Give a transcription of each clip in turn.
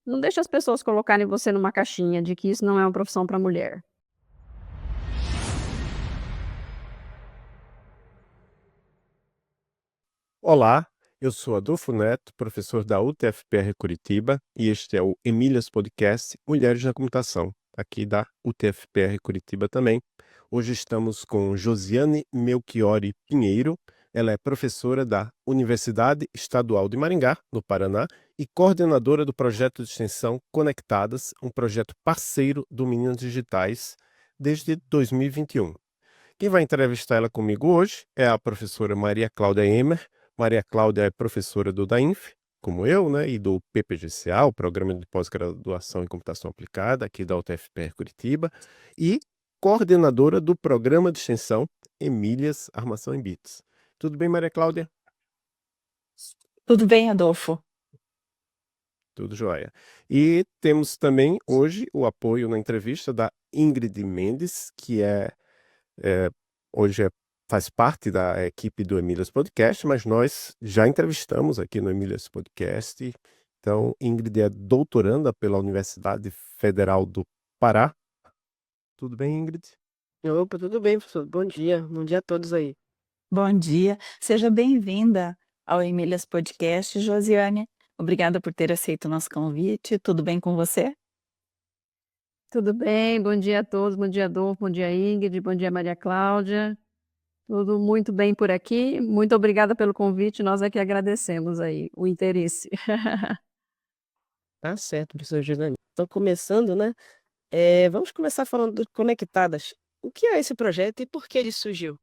Não deixe as pessoas colocarem você numa caixinha de que isso não é uma profissão para mulher. Olá, eu sou Adolfo Neto, professor da UTFPR Curitiba, e este é o Emílias Podcast Mulheres na Computação, aqui da UTFPR Curitiba também. Hoje estamos com Josiane Melchiori Pinheiro. Ela é professora da Universidade Estadual de Maringá, no Paraná, e coordenadora do projeto de extensão Conectadas, um projeto parceiro do Meninas Digitais desde 2021. Quem vai entrevistar ela comigo hoje é a professora Maria Cláudia Emer. Maria Cláudia é professora do DAINF, como eu, né, e do PPGCA, o Programa de Pós-Graduação em Computação Aplicada, aqui da UTFPR Curitiba, e coordenadora do Programa de Extensão Emílias Armação em Bits. Tudo bem, Maria Cláudia? Tudo bem, Adolfo? Tudo jóia. E temos também hoje o apoio na entrevista da Ingrid Mendes, que hoje faz parte da equipe do Emílias Podcast, mas nós já entrevistamos aqui no Emílias Podcast. Então, Ingrid é doutoranda pela Universidade Federal do Pará. Tudo bem, Ingrid? Opa, tudo bem, professor? Bom dia a todos aí. Bom dia, seja bem-vinda ao Emílias Podcast, Josiane. Obrigada por ter aceito o nosso convite. Tudo bem com você? Tudo bem? Bom dia a todos, bom dia Adolfo, bom dia Ingrid, bom dia Maria Cláudia. Tudo muito bem por aqui. Muito obrigada pelo convite, nós aqui agradecemos aí o interesse. Tá certo, professor Giovanni. Então, começando, né? Vamos começar falando do Conectadas. O que é esse projeto e por que ele surgiu?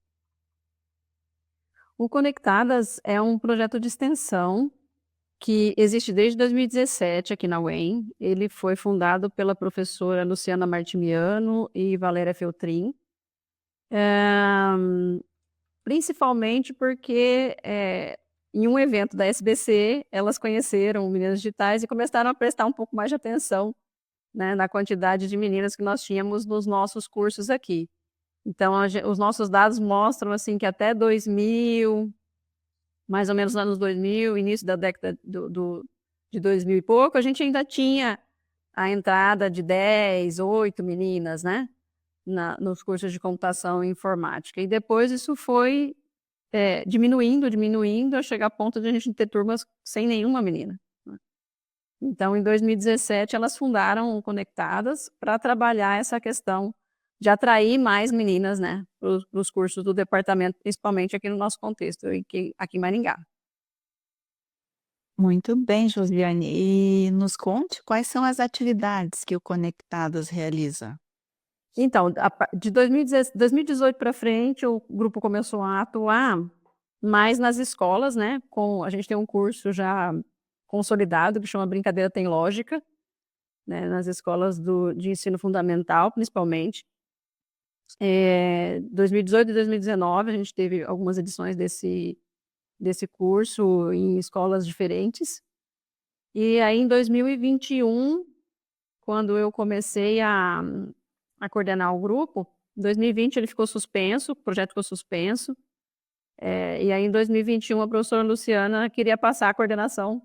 O Conectadas é um projeto de extensão que existe desde 2017 aqui na UEM. Ele foi fundado pela professora Luciana Martimiano e Valéria Feltrin. Principalmente porque em um evento da SBC, elas conheceram Meninas Digitais e começaram a prestar um pouco mais de atenção, né, na quantidade de meninas que nós tínhamos nos nossos cursos aqui. Então, os nossos dados mostram assim, que até 2000, mais ou menos nos anos 2000, início da década de 2000 e pouco, a gente ainda tinha a entrada de 10, 8 meninas, né, nos cursos de computação e informática. E depois isso foi diminuindo, a chegar a ponto de a gente ter turmas sem nenhuma menina, né. Então, em 2017, elas fundaram o Conectadas para trabalhar essa questão de atrair mais meninas, né, para os cursos do departamento, principalmente aqui no nosso contexto, aqui em Maringá. Muito bem, Josiane. E nos conte quais são as atividades que o Conectadas realiza. Então, de 2018 para frente, o grupo começou a atuar mais nas escolas, né? A gente tem um curso já consolidado que chama Brincadeira Tem Lógica, né? Nas escolas de ensino fundamental, principalmente. 2018 e 2019, a gente teve algumas edições desse curso em escolas diferentes. E aí, em 2021, quando eu comecei a coordenar o grupo, em 2020 ele ficou suspenso, o projeto ficou suspenso. E aí, em 2021, a professora Luciana queria passar a coordenação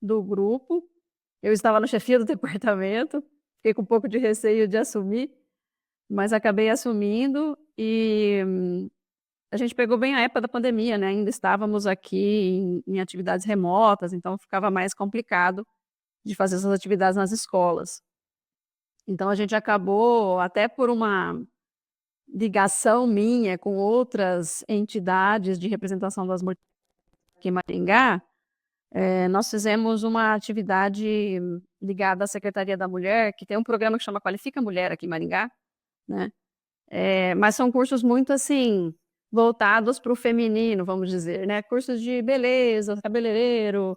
do grupo. Eu estava na chefia do departamento, fiquei com um pouco de receio de assumir, mas acabei assumindo e a gente pegou bem a época da pandemia, né? Ainda estávamos aqui em atividades remotas, então ficava mais complicado de fazer essas atividades nas escolas. Então a gente acabou, até por uma ligação minha com outras entidades de representação das mulheres aqui em Maringá, nós fizemos uma atividade ligada à Secretaria da Mulher, que tem um programa que chama Qualifica Mulher aqui em Maringá, né? Mas são cursos muito assim, voltados para o feminino, vamos dizer, né? Cursos de beleza, cabeleireiro,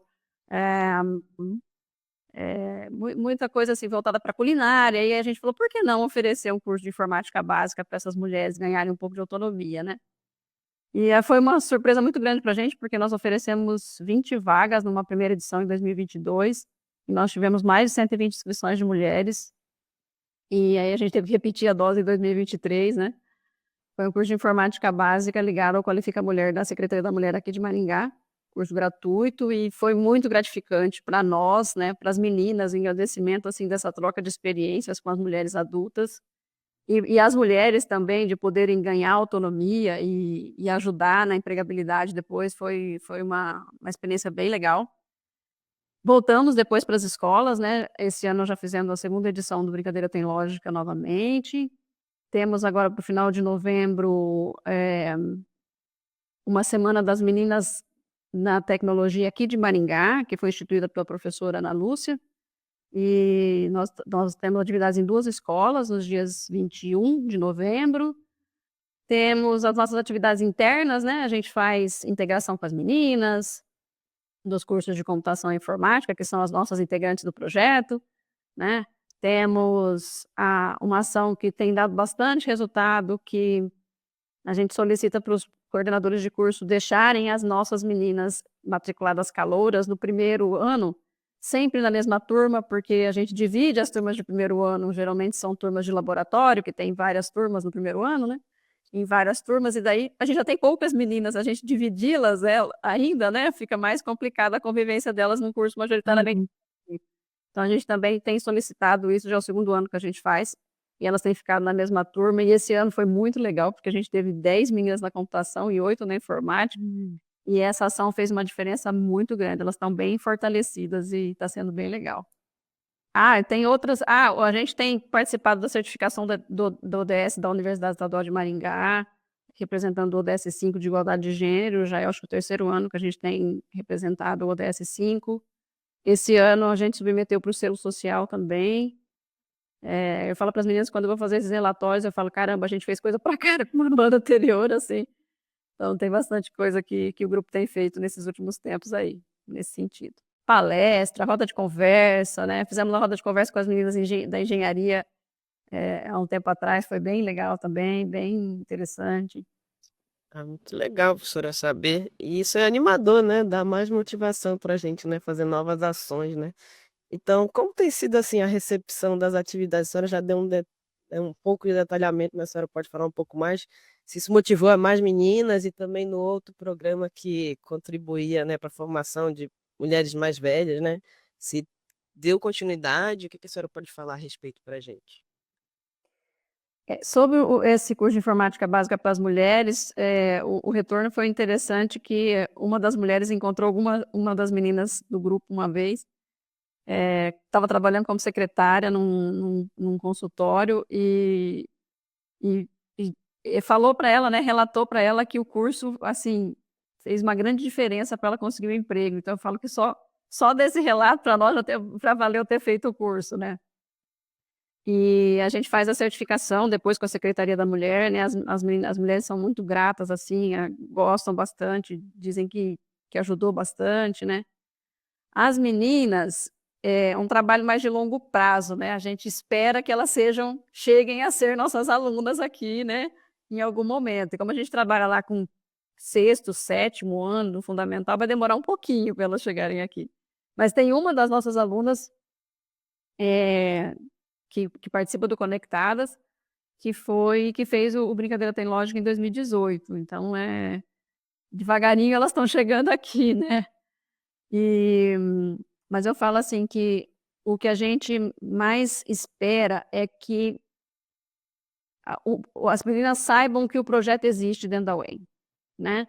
muita coisa assim voltada para culinária. E a gente falou, por que não oferecer um curso de informática básica para essas mulheres ganharem um pouco de autonomia, né? E foi uma surpresa muito grande para a gente, porque nós oferecemos 20 vagas numa primeira edição em 2022, e nós tivemos mais de 120 inscrições de mulheres, e aí a gente teve que repetir a dose em 2023, né? Foi um curso de informática básica ligado ao Qualifica Mulher da Secretaria da Mulher aqui de Maringá. curso gratuito, e foi muito gratificante para nós, né, para as meninas, em agradecimento, assim, dessa troca de experiências com as mulheres adultas, e as mulheres também de poderem ganhar autonomia e ajudar na empregabilidade depois, foi uma experiência bem legal. Voltamos depois para as escolas, né, esse ano já fizemos a segunda edição do Brincadeira Tem Lógica novamente. Temos agora para o final de novembro, uma semana das meninas na tecnologia aqui de Maringá, que foi instituída pela professora Ana Lúcia, e nós temos atividades em 2 escolas, nos dias 21 de novembro. Temos as nossas atividades internas, né, a gente faz integração com as meninas, dos cursos de computação e informática, que são as nossas integrantes do projeto, né. Temos uma ação que tem dado bastante resultado, que a gente solicita para os coordenadores de curso deixarem as nossas meninas matriculadas calouras no primeiro ano, sempre na mesma turma, porque a gente divide as turmas de primeiro ano, geralmente são turmas de laboratório, que tem várias turmas no primeiro ano, né, em várias turmas, e daí a gente já tem poucas meninas, a gente dividi-las ainda, né, fica mais complicada a convivência delas num curso majoritariamente. Uhum. Então a gente também tem solicitado isso, já é o segundo ano que a gente faz, e elas têm ficado na mesma turma, e esse ano foi muito legal, porque a gente teve 10 meninas na computação e 8 na informática, e essa ação fez uma diferença muito grande, elas estão bem fortalecidas e está sendo bem legal. E tem outras, a gente tem participado da certificação do ODS da Universidade Estadual de Maringá, representando o ODS 5 de igualdade de gênero, já é acho que o terceiro ano que a gente tem representado o ODS 5. Esse ano a gente submeteu para o selo social também. Eu falo para as meninas, quando eu vou fazer esses relatórios, eu falo: "Caramba, a gente fez coisa pra caramba no ano anterior", assim. Então tem bastante coisa que o grupo tem feito nesses últimos tempos aí, nesse sentido. Palestra, roda de conversa, né, fizemos uma roda de conversa com as meninas da engenharia, há um tempo atrás, foi bem legal também, bem interessante. Ah, muito legal, professora, saber. E isso é animador, né? Dá mais motivação para a gente, né? Fazer novas ações, né? Então, como tem sido assim a recepção das atividades? A senhora já deu um pouco de detalhamento, mas a senhora pode falar um pouco mais? Se isso motivou a mais meninas e também no outro programa que contribuía, né, para a formação de mulheres mais velhas, né? Se deu continuidade, o que a senhora pode falar a respeito para a gente? Sobre esse curso de informática básica para as mulheres, o retorno foi interessante, que uma das mulheres encontrou uma das meninas do grupo uma vez, estava trabalhando como secretária num consultório e falou para ela, né, relatou para ela que o curso, assim, fez uma grande diferença para ela conseguir um emprego. Então eu falo que só desse relato para nós já valeu ter feito o curso, né. E a gente faz a certificação depois com a Secretaria da Mulher, né, as mulheres são muito gratas, assim, gostam bastante, dizem que ajudou bastante, né. As meninas, é um trabalho mais de longo prazo, né, a gente espera que elas cheguem a ser nossas alunas aqui, né, em algum momento. E como a gente trabalha lá com sexto, sétimo ano do fundamental, vai demorar um pouquinho para elas chegarem aqui. Mas tem uma das nossas alunas, eh que participa do Conectadas, que fez o Brincadeira Tem Lógica em 2018, então, devagarinho elas estão chegando aqui, né. E mas eu falo assim que o que a gente mais espera é que as meninas saibam que o projeto existe dentro da UEM, né.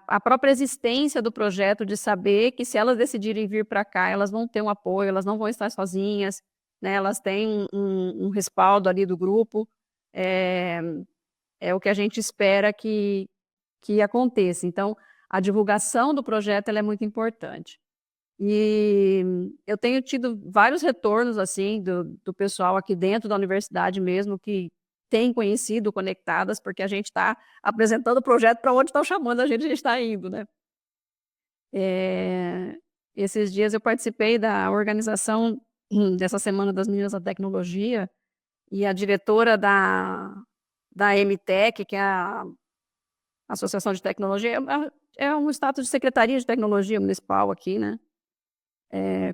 A própria existência do projeto, de saber que se elas decidirem vir para cá, elas vão ter um apoio, elas não vão estar sozinhas, né, elas têm um respaldo ali do grupo, é é o que a gente espera que aconteça. Então, a divulgação do projeto, ela é muito importante. E eu tenho tido vários retornos, assim, do pessoal aqui dentro da universidade mesmo, que tem conhecido Conectadas, porque a gente está apresentando o projeto para onde estão chamando a gente está indo, né. Esses dias eu participei da organização dessa Semana das Meninas da Tecnologia, e a diretora da MTech, que é a Associação de Tecnologia, é um status de Secretaria de Tecnologia Municipal aqui, né.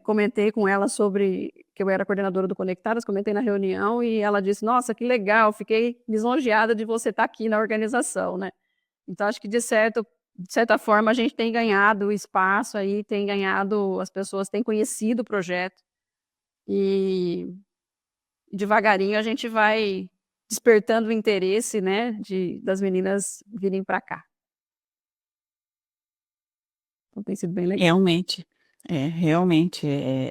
Comentei com ela sobre que eu era coordenadora do Conectadas, comentei na reunião e ela disse: "Nossa, que legal, fiquei lisonjeada de você estar aqui na organização", né. Então acho que de certa forma, a gente tem ganhado espaço aí, tem ganhado, as pessoas têm conhecido o projeto e devagarinho a gente vai despertando o interesse, né, das meninas virem para cá. Então tem sido bem legal. Realmente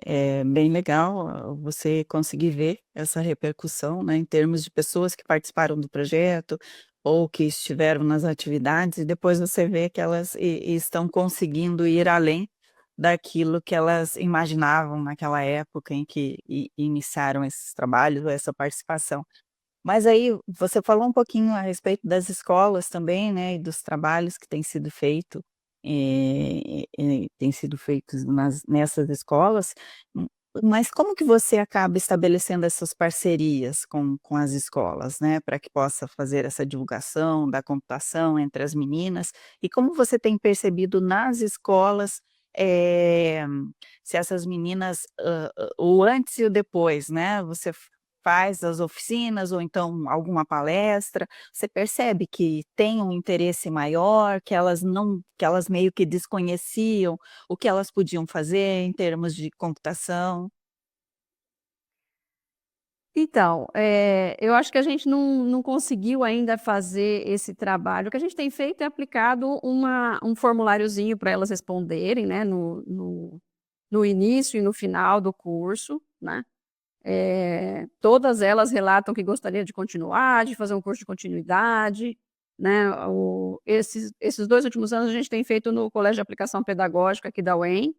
é bem legal você conseguir ver essa repercussão, né, em termos de pessoas que participaram do projeto ou que estiveram nas atividades e depois você vê que elas estão conseguindo ir além daquilo que elas imaginavam naquela época em que iniciaram esses trabalhos ou essa participação. Mas aí você falou um pouquinho a respeito das escolas também, né, e dos trabalhos que têm sido feitos nessas escolas, hum, mas como que você acaba estabelecendo essas parcerias com as escolas, né, para que possa fazer essa divulgação da computação entre as meninas? E como você tem percebido nas escolas, eh, se essas meninas, o antes e o depois, né, você faz as oficinas ou então alguma palestra, você percebe que tem um interesse maior, que elas meio que desconheciam o que elas podiam fazer em termos de computação? Então, eu acho que a gente não conseguiu ainda fazer esse trabalho. O que a gente tem feito é aplicado um formuláriozinho para elas responderem, né, no início e no final do curso, né. Todas elas relatam que gostariam de continuar, de fazer um curso de continuidade, né. Esses 2 últimos anos a gente tem feito no Colégio de Aplicação Pedagógica aqui da UEM,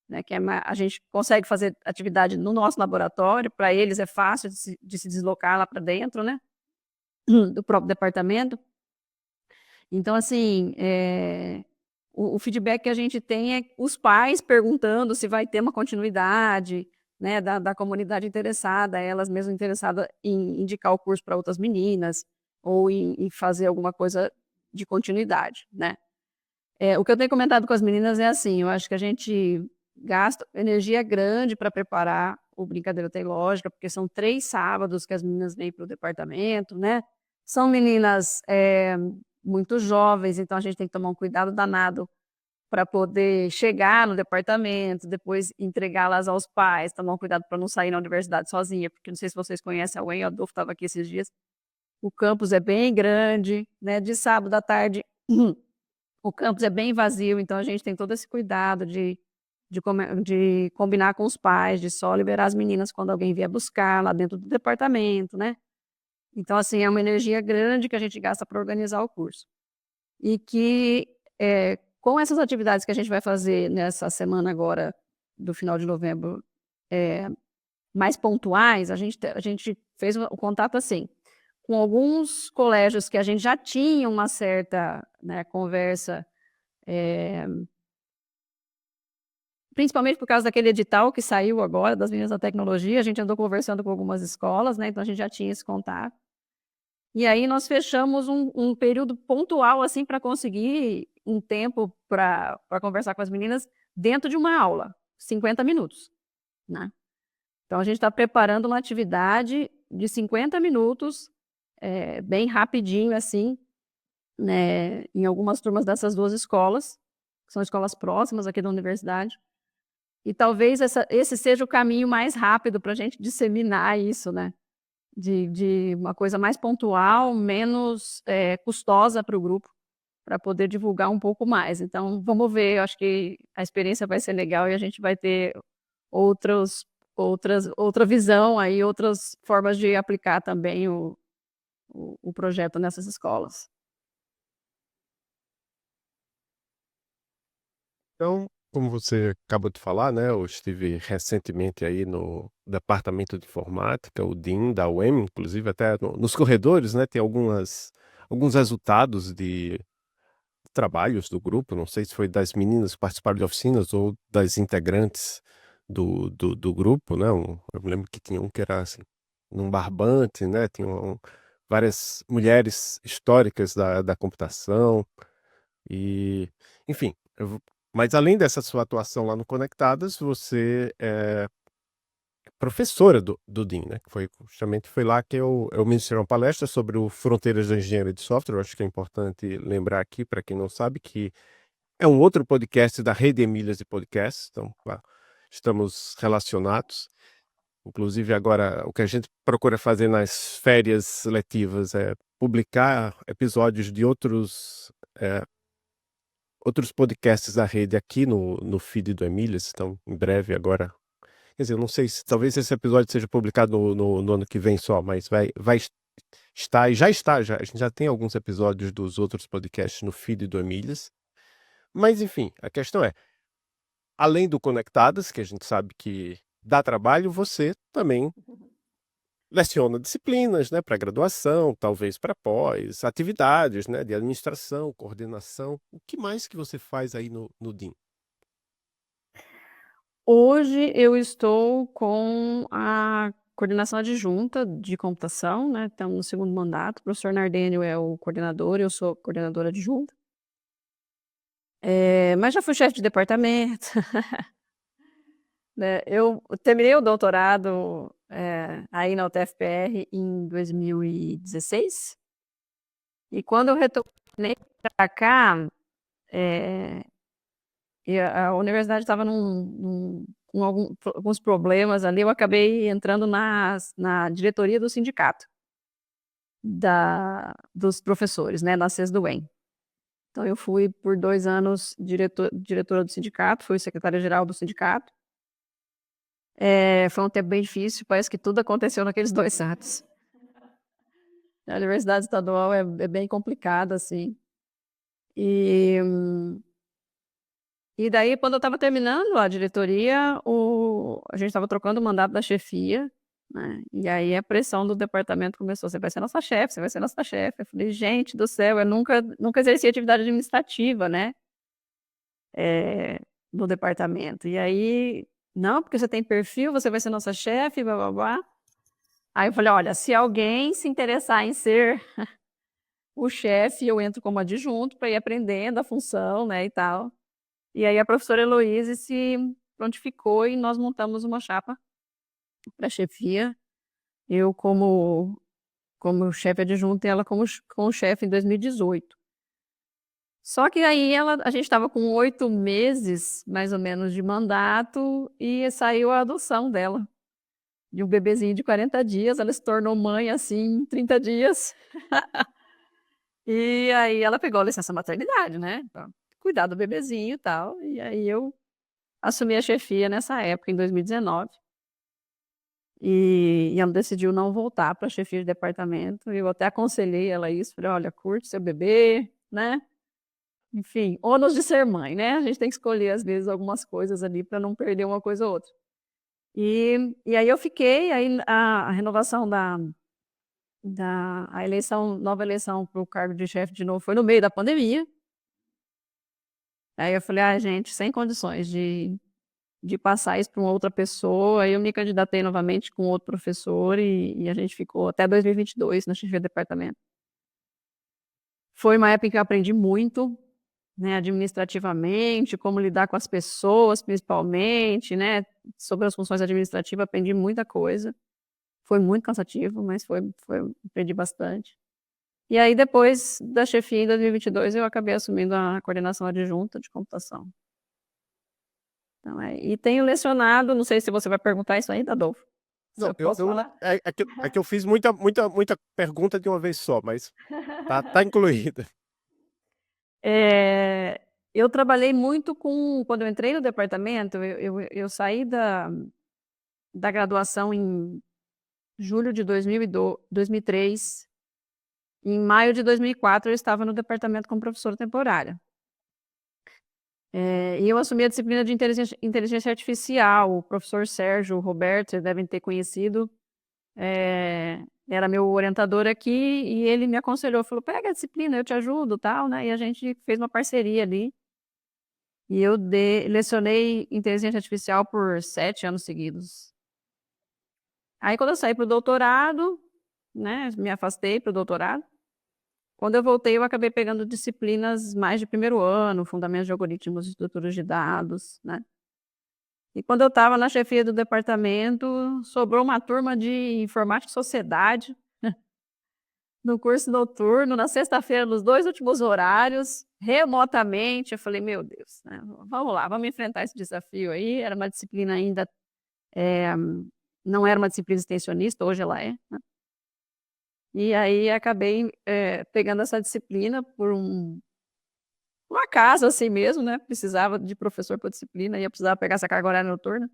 né, que a gente consegue fazer atividade no nosso laboratório, para eles é fácil de se deslocar lá para dentro, né, do próprio departamento. Então assim, o feedback que a gente tem é os pais perguntando se vai ter uma continuidade, né, da comunidade interessada, elas mesmas interessadas em indicar o curso para outras meninas, ou em fazer alguma coisa de continuidade, né. O que eu tenho comentado com as meninas é assim, eu acho que a gente gasta energia grande para preparar o Brincadeira Tem Lógica, porque são 3 sábados que as meninas vêm para o departamento, né. São meninas, muito jovens, então a gente tem que tomar um cuidado danado para poder chegar no departamento, depois entregá-las aos pais, tomar um cuidado para não sair na universidade sozinha, porque não sei se vocês conhecem a UEM, o Adolfo estava aqui esses dias, o campus é bem grande, né, de sábado à tarde o campus é bem vazio, então a gente tem todo esse cuidado de combinar com os pais, de só liberar as meninas quando alguém vier buscar lá dentro do departamento, né. Então, assim, é uma energia grande que a gente gasta para organizar o curso. E que, com essas atividades que a gente vai fazer nessa semana agora do final de novembro, eh, mais pontuais, a gente fez o contato, assim, com alguns colégios que a gente já tinha uma certa, né, conversa, eh principalmente por causa daquele edital que saiu agora das meninas da tecnologia, a gente andou conversando com algumas escolas, né, então a gente já tinha esse contato. E aí nós fechamos um período pontual, assim, para conseguir um tempo para conversar com as meninas dentro de uma aula, 50 minutos, né. Então a gente está preparando uma atividade de 50 minutos, bem rapidinho, assim, né, em algumas turmas dessas 2 escolas, que são escolas próximas aqui da universidade. E talvez esse seja o caminho mais rápido para a gente disseminar isso, né, de uma coisa mais pontual, menos, custosa para o grupo, para poder divulgar um pouco mais. Então vamos ver, eu acho que a experiência vai ser legal e a gente vai ter outros outra visão aí, outras formas de aplicar também o projeto nessas escolas. Então, como você acabou de falar, né, eu estive recentemente aí no departamento de informática, o DIN da UEM, inclusive até nos corredores, né, tem alguns resultados de trabalhos do grupo, não sei se foi das meninas que participaram de oficinas ou das integrantes do grupo, né, eu me lembro que tinha um que era assim, num barbante, né, tinha várias mulheres históricas da computação, e, enfim, mas além dessa sua atuação lá no Conectadas, você, professora do DIN, né? Justamente foi lá que eu ministrei uma palestra sobre o Fronteiras da Engenharia de Software. Eu acho que é importante lembrar aqui, para quem não sabe, que é um outro podcast da Rede Emílias de Podcasts, então estamos relacionados. Inclusive, agora, o que a gente procura fazer nas férias letivas é publicar episódios de outros podcasts da rede aqui no feed do Emílias. Então, em breve, agora. Quer dizer, eu não sei se talvez esse episódio seja publicado no ano que vem só, mas vai estar, e já está, a gente já tem alguns episódios dos outros podcasts no feed do Emílias. Mas, enfim, a questão é, além do Conectadas, que a gente sabe que dá trabalho, você também leciona disciplinas, né, para graduação, talvez para pós, atividades, né, de administração, coordenação. O que mais que você faz aí no DIN? Hoje eu estou com a coordenação adjunta de computação, né, estamos no segundo mandato, o professor Nardênio é o coordenador, eu sou coordenadora adjunta. Mas já fui chefe de departamento, né, eu terminei o doutorado, aí na UTFPR em 2016, e quando eu retornei para cá, e a universidade estava com alguns problemas ali, eu acabei entrando na diretoria do sindicato dos professores, né, da CESDUEM. Então eu fui por 2 anos diretora do sindicato, fui secretária-geral do sindicato. Foi um tempo bem difícil, parece que tudo aconteceu naqueles 2 anos. A universidade estadual é bem complicada, assim. E daí, quando eu estava terminando a diretoria, a gente estava trocando o mandato da chefia, né, e aí a pressão do departamento começou: "Você vai ser nossa chefe, você vai ser nossa chefe". Eu falei: "Gente do céu, eu nunca exerci atividade administrativa, né, no departamento". E aí: "Não, porque você tem perfil, você vai ser nossa chefe, blá-blá-blá". Aí eu falei: "Olha, se alguém se interessar em ser o chefe, eu entro como adjunto para ir aprendendo a função, né, e tal". E aí a professora Heloíse se prontificou e nós montamos uma chapa para chefia, eu como chefe adjunta e ela como chefe em 2018. Só que aí a gente estava com 8 meses, mais ou menos, de mandato e saiu a adoção dela, de um bebezinho de 40 dias, ela se tornou mãe, assim, em 30 dias. E aí ela pegou a licença maternidade, né, pra cuidar do bebezinho e tal, e aí eu assumi a chefia nessa época, em 2019. E ela decidiu não voltar para a chefia de departamento, eu até aconselhei ela isso, falei: "Olha, curte seu bebê, né". Enfim, ônus de ser mãe, né, a gente tem que escolher às vezes algumas coisas ali para não perder uma coisa ou outra. E aí eu fiquei, aí a renovação a eleição nova eleição para o cargo de chefe de novo foi no meio da pandemia. Aí eu falei: "Ah, gente, sem condições de passar isso para uma outra pessoa", aí eu me candidatei novamente com outro professor e a gente ficou até 2022 na chefia de departamento. Foi uma época em que eu aprendi muito, né, administrativamente, como lidar com as pessoas principalmente, né, sobre as funções administrativas, aprendi muita coisa. Foi muito cansativo, mas aprendi bastante. E aí depois da chefia em 2022 eu acabei assumindo a coordenação adjunta de computação. Então e tenho lecionado, não sei se você vai perguntar isso ainda, Adolfo, se Não, eu posso falar? é que eu fiz muita pergunta de uma vez só, mas tá incluída. Eu trabalhei muito quando eu entrei no departamento, eu saí da graduação em julho de 2003, em maio de 2004 eu estava no departamento como professora temporária. E eu assumi a disciplina de inteligência artificial, o professor Sérgio Roberto, vocês devem ter conhecido, era meu orientador aqui e ele me aconselhou, falou: "Pega a disciplina, eu te ajudo", tal, né, e a gente fez uma parceria ali. E eu lecionei inteligência artificial por 7 anos seguidos. Aí quando eu saí para o doutorado, né, me afastei para o doutorado, quando eu voltei eu acabei pegando disciplinas mais de primeiro ano, fundamentos de algoritmos e estruturas de dados, né. E quando eu estava na chefia do departamento, sobrou uma turma de informática e sociedade no curso noturno, na sexta-feira, nos 2 últimos horários, remotamente. Eu falei: "Meu Deus, né, vamos lá, vamos enfrentar esse desafio aí". Era uma disciplina ainda, eh, não era uma disciplina extensionista, hoje ela é, né. E aí acabei, pegando essa disciplina por um acaso, assim mesmo, né, precisava de professor para disciplina e eu precisava pegar essa carga horária noturna.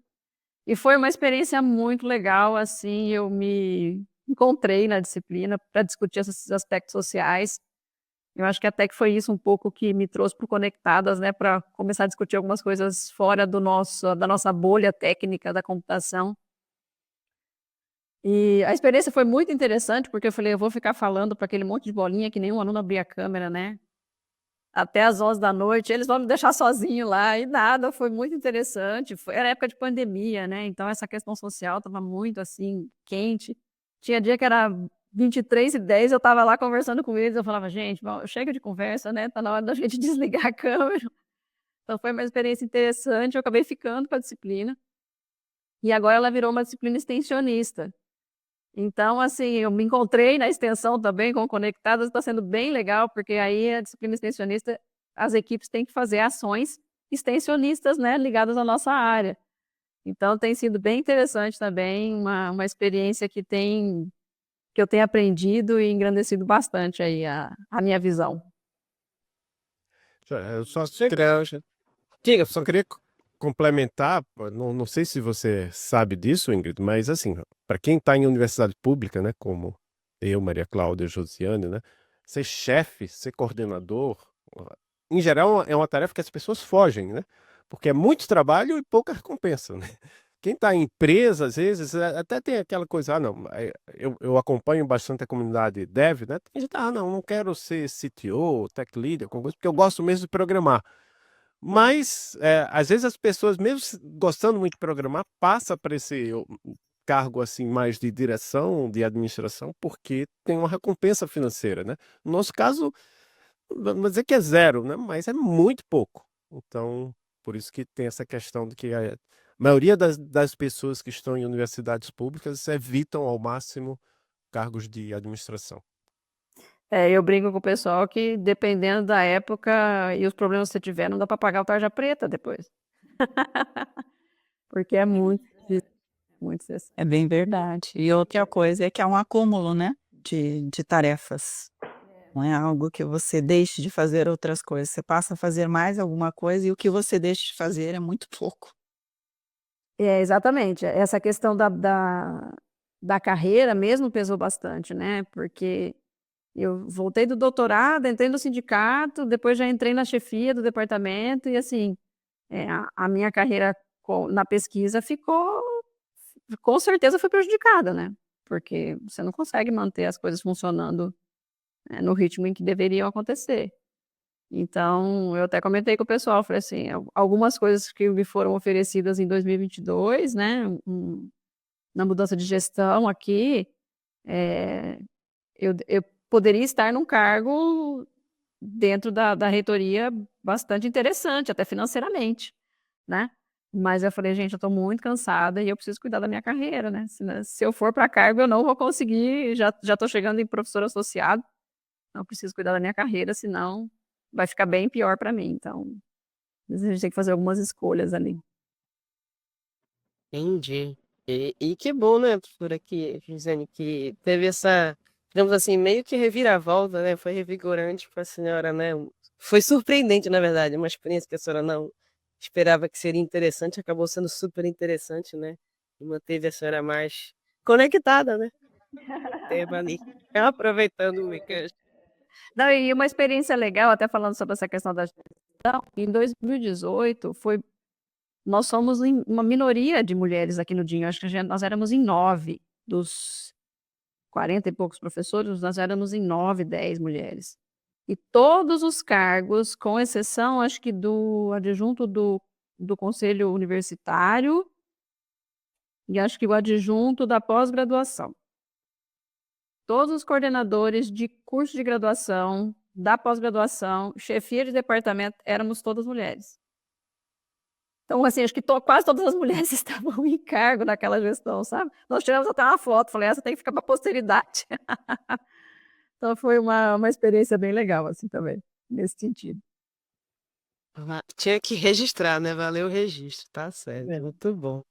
E foi uma experiência muito legal, assim, eu me encontrei na disciplina para discutir esses aspectos sociais. Eu acho que até que foi isso um pouco que me trouxe para o Conectadas, né, para começar a discutir algumas coisas fora da nossa bolha técnica da computação. E a experiência foi muito interessante, porque eu falei: "Eu vou ficar falando para aquele monte de bolinha que nenhum aluno abria a câmera, né, até às 23h, eles vão me deixar sozinho lá", e nada, foi muito interessante. Era época de pandemia, né, então essa questão social estava muito, assim, quente. Tinha dia que era 23h10, eu estava lá conversando com eles, eu falava: "Gente, chega de conversa, né, tá na hora da gente desligar a câmera". Então foi uma experiência interessante, eu acabei ficando com a disciplina, e agora ela virou uma disciplina extensionista. Então, assim, eu me encontrei na extensão também com Conectadas, está sendo bem legal, porque aí a disciplina extensionista, as equipes têm que fazer ações extensionistas, né, ligadas à nossa área. Então tem sido bem interessante também, uma experiência que eu tenho aprendido e engrandecido bastante aí a minha visão. Eu só Legal, já. Diga. só queria complementar, não sei se você sabe disso, Ingrid, mas assim, para quem está em universidade pública, né, como eu, Maria Cláudia, Josiane, né, ser chefe, ser coordenador, em geral é uma tarefa que as pessoas fogem, né, porque é muito trabalho e pouca recompensa, né. Quem está em empresa, às vezes, até tem aquela coisa, não, eu acompanho bastante a comunidade dev, né, tem gente, não quero ser CTO, tech leader, alguma coisa, porque eu gosto mesmo de programar. Mas, às vezes as pessoas, mesmo gostando muito de programar, passa para esse cargo assim mais de direção, de administração, porque tem uma recompensa financeira, né? No nosso caso, vamos dizer que é zero, né? Mas é muito pouco. Então, por isso que tem essa questão de que a maioria das pessoas que estão em universidades públicas evitam ao máximo cargos de administração. Eu brinco com o pessoal que dependendo da época e os problemas que você tiver, não dá para pagar o tarja preta depois. Porque é muito difícil, muito estressante. É bem verdade. E outra coisa é que é um acúmulo, né, de tarefas. Não é algo que você deixe de fazer outras coisas, você passa a fazer mais alguma coisa e o que você deixa de fazer é muito pouco. Exatamente. Essa questão da carreira mesmo pesou bastante, né, porque eu voltei do doutorado, entrei no sindicato, depois já entrei na chefia do departamento e, assim, a minha carreira na pesquisa ficou, com certeza foi prejudicada, né, porque você não consegue manter as coisas funcionando, no ritmo em que deveriam acontecer. Então, eu até comentei com o pessoal, falei assim, algumas coisas que me foram oferecidas em 2022, né, na mudança de gestão aqui, eh, eu poderia estar num cargo dentro da reitoria bastante interessante, até financeiramente, né. Mas eu falei: "Gente, eu estou muito cansada e eu preciso cuidar da minha carreira, né, se eu for para cargo eu não vou conseguir, já estou chegando em professor associado, então eu preciso cuidar da minha carreira, senão vai ficar bem pior para mim". Então, às vezes a gente tem que fazer algumas escolhas ali. Entendi. E que bom, né, professora, que Gisele, que teve essa, digamos assim, meio que reviravolta, né, foi revigorante para a senhora, né, foi surpreendente, na verdade, uma experiência que a senhora não esperava que seria interessante, acabou sendo super interessante, né, e manteve a senhora mais conectada, né, com o tema ali, aproveitando o weekend. Não, e uma experiência legal, até falando sobre essa questão da gestão, em 2018 nós somos uma minoria de mulheres aqui no DIN, acho que nós éramos em 9 dos 40 e poucos professores, nós éramos em 9, 10 mulheres. E todos os cargos, com exceção acho que do adjunto do conselho universitário e acho que o adjunto da pós-graduação. Todos os coordenadores de curso de graduação, da pós-graduação, chefia de departamento, éramos todas mulheres. Então, assim, acho que quase todas as mulheres estavam em cargo naquela gestão, sabe? Nós tiramos até uma foto, falei, essa tem que ficar para a posteridade. Então, foi uma experiência bem legal, assim, também, nesse sentido. Tinha que registrar, né? Valeu o registro, tá certo, muito bom.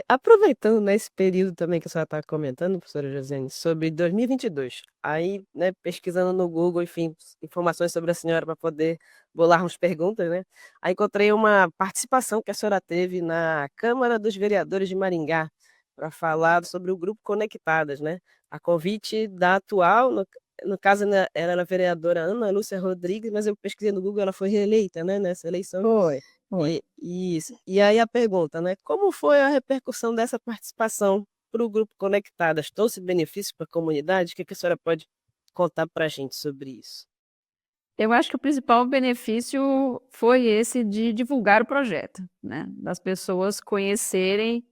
Aproveitando nesse período também que a senhora está comentando, professora Josiane, sobre 2022, aí, né, pesquisando no Google, enfim, informações sobre a senhora para poder bolarmos perguntas, né? Aí encontrei uma participação que a senhora teve na Câmara dos Vereadores de Maringá para falar sobre o grupo Conectadas, né? A convite da atual, no caso, né, era a vereadora Ana Lúcia Rodrigues, mas eu pesquisei no Google, ela foi reeleita, né, nessa eleição. Foi. Isso. E aí a pergunta, né? Como foi a repercussão dessa participação para o grupo Conectadas? Trouxe benefícios para a comunidade? O que a senhora pode contar para a gente sobre isso? Eu acho que o principal benefício foi esse de divulgar o projeto, né? Das pessoas conhecerem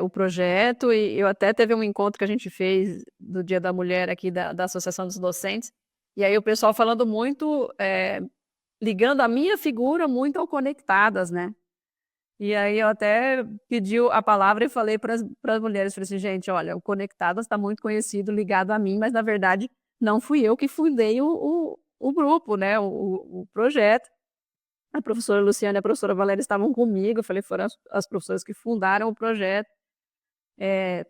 o projeto. E eu até teve um encontro que a gente fez do Dia da Mulher aqui da Associação dos Docentes, e aí o pessoal falando muito, ligando a minha figura muito ao Conectadas, né? E aí eu até pedi a palavra e falei para as mulheres, falei assim, gente, olha, o Conectadas está muito conhecido, ligado a mim, mas na verdade não fui eu que fundei o grupo, né, o projeto. A professora Luciana e a professora Valéria estavam comigo, eu falei, foram as professoras que fundaram o projeto.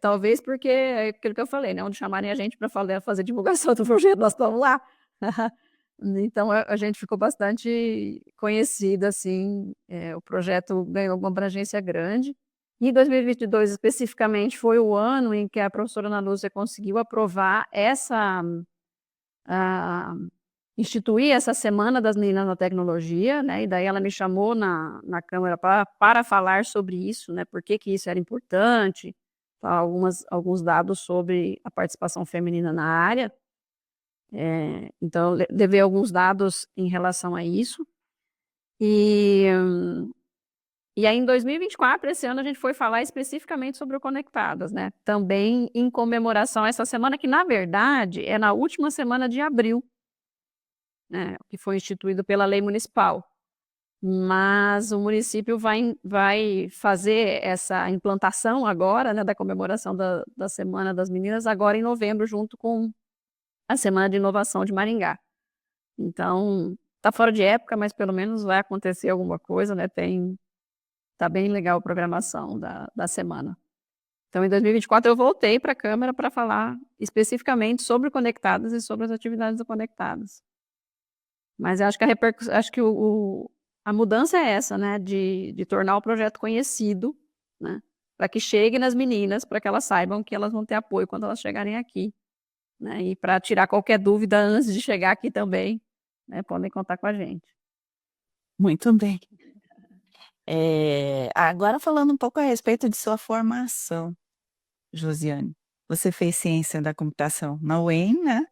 Talvez porque é aquilo que eu falei, né, onde chamarem a gente para fazer divulgação do projeto, nós estamos lá. Então a gente ficou bastante conhecida, assim, o projeto ganhou uma abrangência grande. E em 2022, especificamente, foi o ano em que a professora Ana Lúcia conseguiu aprovar instituir essa Semana das Meninas na Tecnologia, né, e daí ela me chamou na Câmara para falar sobre isso, né, por que isso era importante, alguns dados sobre a participação feminina na área. Então, levei alguns dados em relação a isso. E aí, em 2024, esse ano, a gente foi falar especificamente sobre o Conectadas, né? Também em comemoração a essa semana, que na verdade é na última semana de abril, né? Que foi instituído pela lei municipal. Mas o município vai fazer essa implantação agora, né? Da comemoração da Semana das Meninas, agora em novembro, junto com a Semana de Inovação de Maringá. Então, tá fora de época, mas pelo menos vai acontecer alguma coisa, né? Tá bem legal a programação da semana. Então, em 2024, eu voltei para a Câmara para falar especificamente sobre o Conectadas e sobre as atividades do Conectadas. Mas eu acho que acho que a mudança é essa, né? De tornar o projeto conhecido, né? Para que chegue nas meninas, para que elas saibam que elas vão ter apoio quando elas chegarem aqui, né? E para tirar qualquer dúvida antes de chegar aqui também, né, podem contar com a gente. Muito bem. Agora falando um pouco a respeito de sua formação, Josiane. Você fez ciência da computação na UEM, né?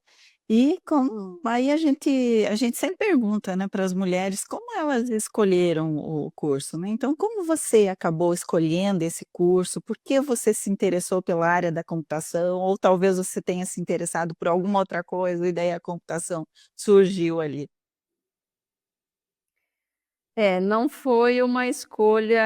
E aí a gente sempre pergunta, né, para as mulheres como elas escolheram o curso, né? Então, como você acabou escolhendo esse curso? Por que você se interessou pela área da computação? Ou talvez você tenha se interessado por alguma outra coisa e daí a computação surgiu ali? Não foi uma escolha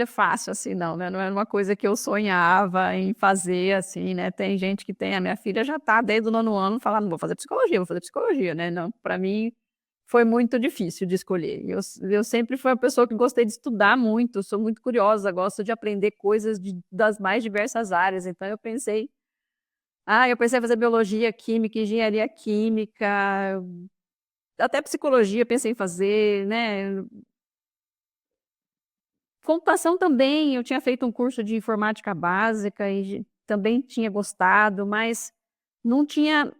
fácil, assim, não, né, não era uma coisa que eu sonhava em fazer, assim, né, tem gente que tem a minha filha já está desde o 9º ano falando: vou fazer psicologia", né, não, para mim foi muito difícil de escolher. Eu sempre fui uma pessoa que gostei de estudar muito, sou muito curiosa, gosto de aprender coisas das mais diversas áreas, então eu pensei em fazer biologia, química, engenharia química, até psicologia pensei em fazer, né. Computação também, eu tinha feito um curso de informática básica e também tinha gostado, mas não tinha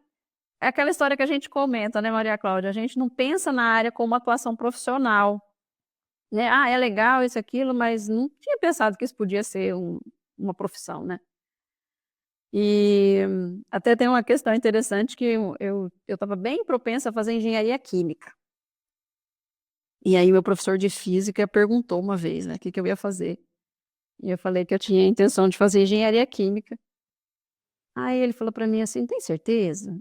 é aquela história que a gente comenta, né, Maria Cláudia, a gente não pensa na área como atuação profissional, né. Ah, é legal isso, aquilo, mas não tinha pensado que isso podia ser uma profissão, né. E até tem uma questão interessante que eu estava bem propensa a fazer engenharia química. E aí meu professor de física perguntou uma vez, né, o que eu ia fazer. E eu falei que eu tinha a intenção de fazer engenharia química. Aí ele falou para mim assim: "Tem certeza?